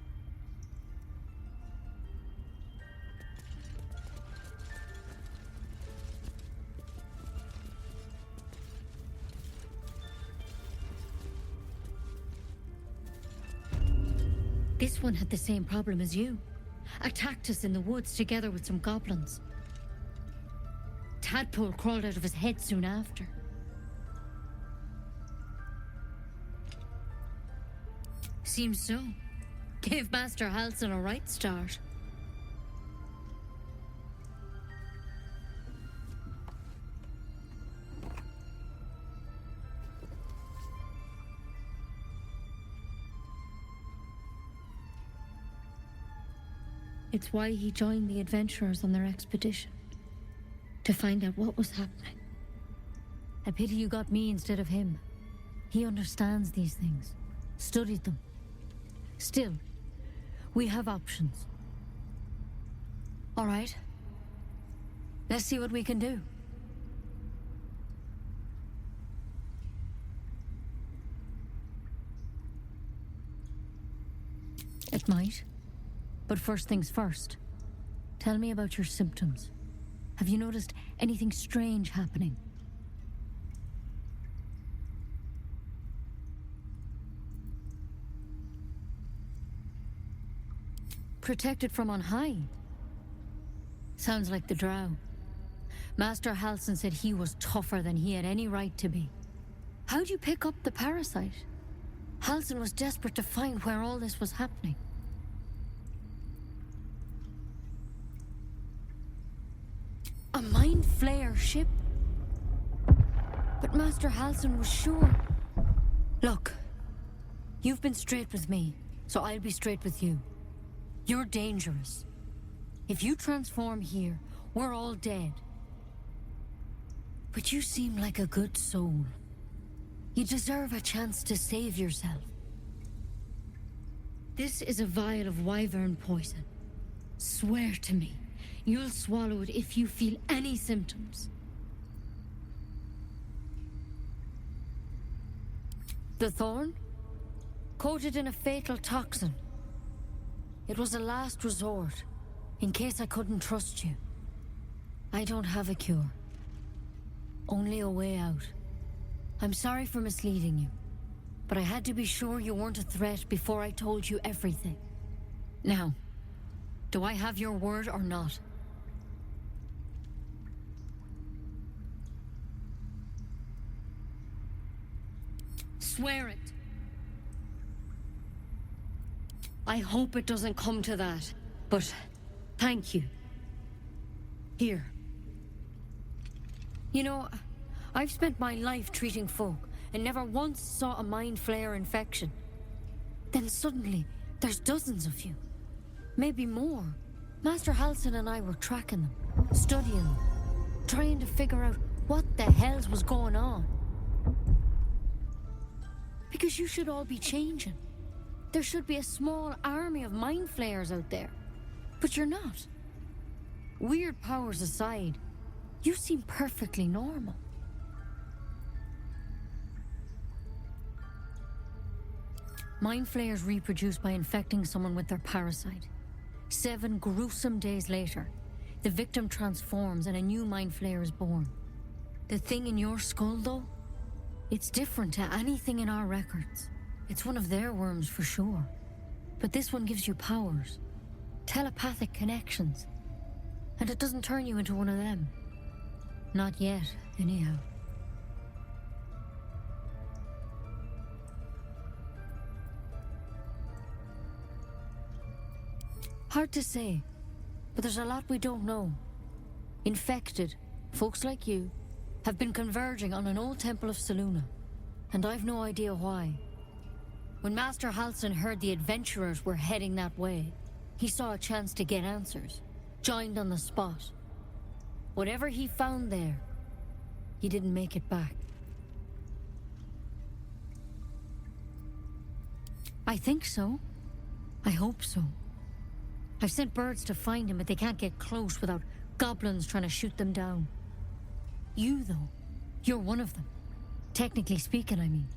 This one had the same problem as you. Attacked us in the woods together with some goblins. Tadpole crawled out of his head soon after. Seems so. Gave Master Halsin a right start. It's why he joined the adventurers on their expedition. To find out what was happening. A pity you got me instead of him. He understands these things. Studied them. Still, we have options. All right. Let's see what we can do. It might. But first things first. Tell me about your symptoms. Have you noticed anything strange happening? Protected from on high? Sounds like the Drow. Master Halsin said he was tougher than he had any right to be. How'd you pick up the parasite? Halsin was desperate to find where all this was happening. A mind flayer ship? But Master Halsin was sure. Look, you've been straight with me, so I'll be straight with you. You're dangerous. If you transform here, we're all dead. But you seem like a good soul. You deserve a chance to save yourself. This is a vial of wyvern poison. Swear to me, you'll swallow it if you feel any symptoms. The thorn? Coated in a fatal toxin. It was a last resort, in case I couldn't trust you. I don't have a cure. Only a way out. I'm sorry for misleading you, but I had to be sure you weren't a threat before I told you everything. Now, do I have your word or not? Swear it. I hope it doesn't come to that, but thank you. Here. You know, I've spent my life treating folk and never once saw a mind flayer infection. Then suddenly, there's dozens of you. Maybe more. Master Halsin and I were tracking them, studying them, trying to figure out what the hells was going on. Because you should all be changing. There should be a small army of mind flayers out there. But you're not. Weird powers aside, you seem perfectly normal. Mind flayers reproduce by infecting someone with their parasite. 7 gruesome days later, the victim transforms and a new mind flayer is born. The thing in your skull, though, it's different to anything in our records. It's one of their worms for sure. But this one gives you powers. Telepathic connections. And it doesn't turn you into one of them. Not yet, anyhow. Hard to say, but there's a lot we don't know. Infected, folks like you, have been converging on an old temple of Selûne, and I've no idea why. When Master Halsin heard the adventurers were heading that way, he saw a chance to get answers, joined on the spot. Whatever he found there, he didn't make it back. I think so. I hope so. I've sent birds to find him, but they can't get close without goblins trying to shoot them down. You, though, you're one of them. Technically speaking, I mean.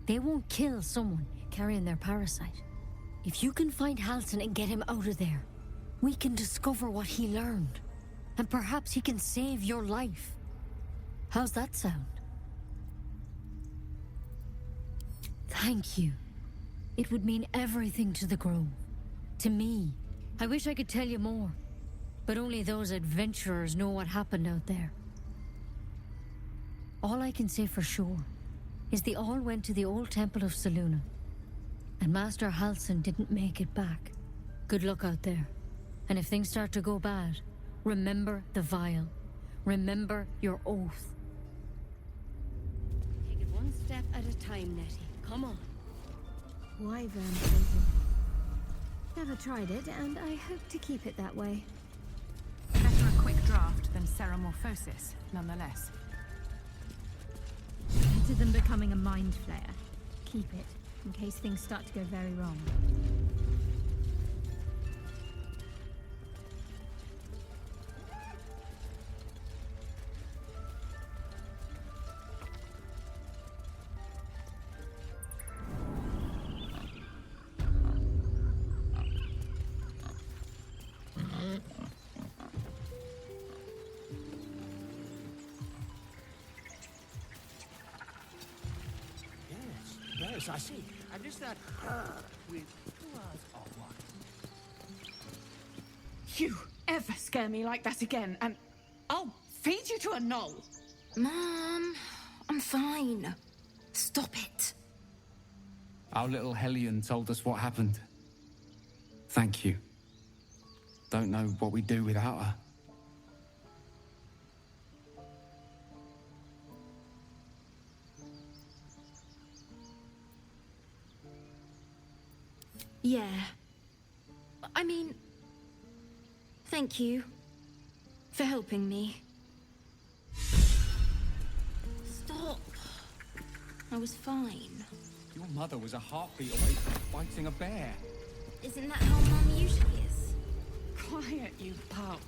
They won't kill someone carrying their parasite. If you can find Halsin and get him out of there, we can discover what he learned. And perhaps he can save your life. How's that sound? Thank you. It would mean everything to the Grove. To me. I wish I could tell you more. But only those adventurers know what happened out there. All I can say for sure is they all went to the old temple of Selûne. And Master Halsin didn't make it back. Good luck out there. And if things start to go bad, remember the vial. Remember your oath. Take it one step at a time, Nettie. Come on. Wyvern poison. Never tried it, and I hope to keep it that way. Better a quick draft than ceramorphosis, nonetheless. Better than becoming a mind flayer. Keep it, in case things start to go very wrong. Yes, I see. And is that her with words or what? You ever scare me like that again, and I'll feed you to a gnoll. Mom, I'm fine. Stop it. Our little Hellion told us what happened. Thank you. Don't know what we'd do without her. Yeah. I mean, thank you for helping me. Stop. I was fine. Your mother was a heartbeat away from fighting a bear. Isn't that how Mum usually is? Quiet, you pup.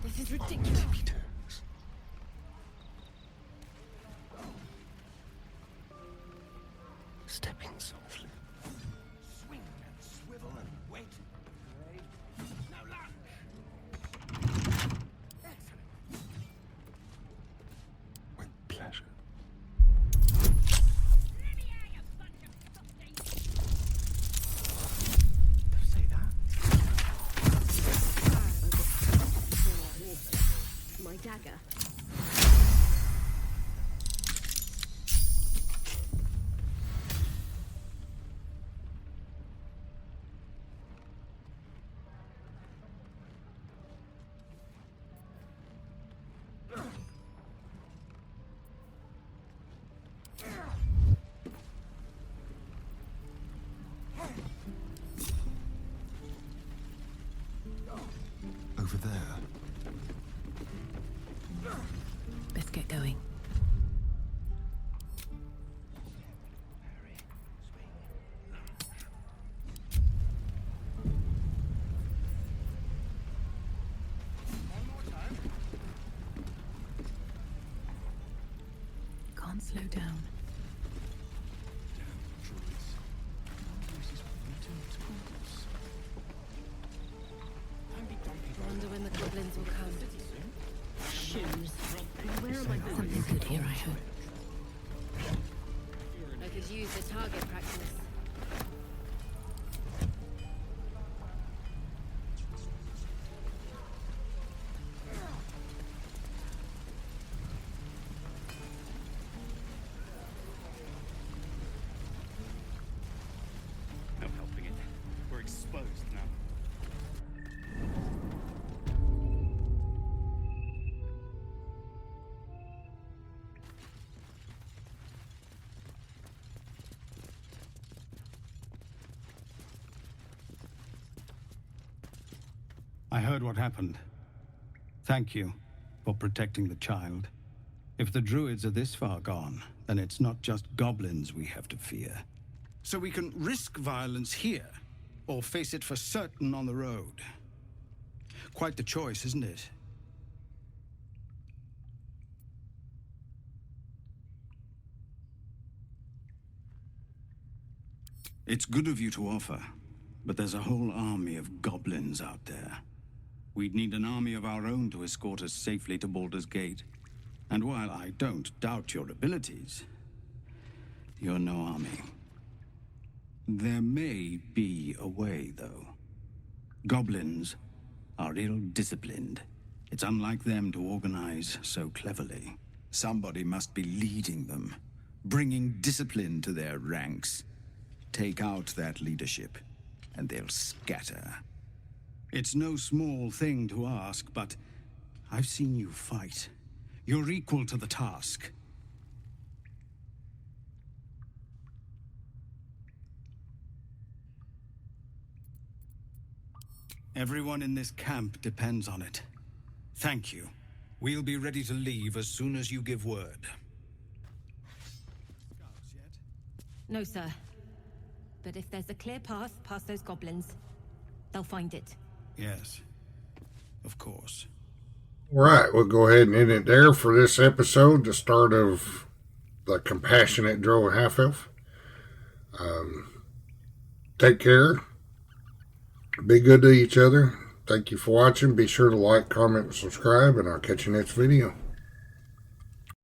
This is ridiculous. Stepping softly. Swing and swivel and wait. Now lunge. Excellent. With pleasure. Say that. My dagger. Over there. Best get going. Can't slow down. Wonder when the goblins will come. Shoes. Where am I going? Something good here, I hope. I could use the target practice. No helping it. We're exposed now. I heard what happened. Thank you for protecting the child. If the druids are this far gone, then it's not just goblins we have to fear. So we can risk violence here, or face it for certain on the road. Quite the choice, isn't it? It's good of you to offer, but there's a whole army of goblins out there. We'd need an army of our own to escort us safely to Baldur's Gate. And while I don't doubt your abilities, you're no army. There may be a way, though. Goblins are ill-disciplined. It's unlike them to organize so cleverly. Somebody must be leading them, bringing discipline to their ranks. Take out that leadership, and they'll scatter. It's no small thing to ask, but I've seen you fight. You're equal to the task. Everyone in this camp depends on it. Thank you. We'll be ready to leave as soon as you give word. No, sir. But if there's a clear path past those goblins, they'll find it. Yes, of course. All right, we'll go ahead and end it there for this episode, the start of the Compassionate Drow Half-Elf. Take care. Be good to each other. Thank you for watching. Be sure to like, comment, and subscribe, and I'll catch you next video.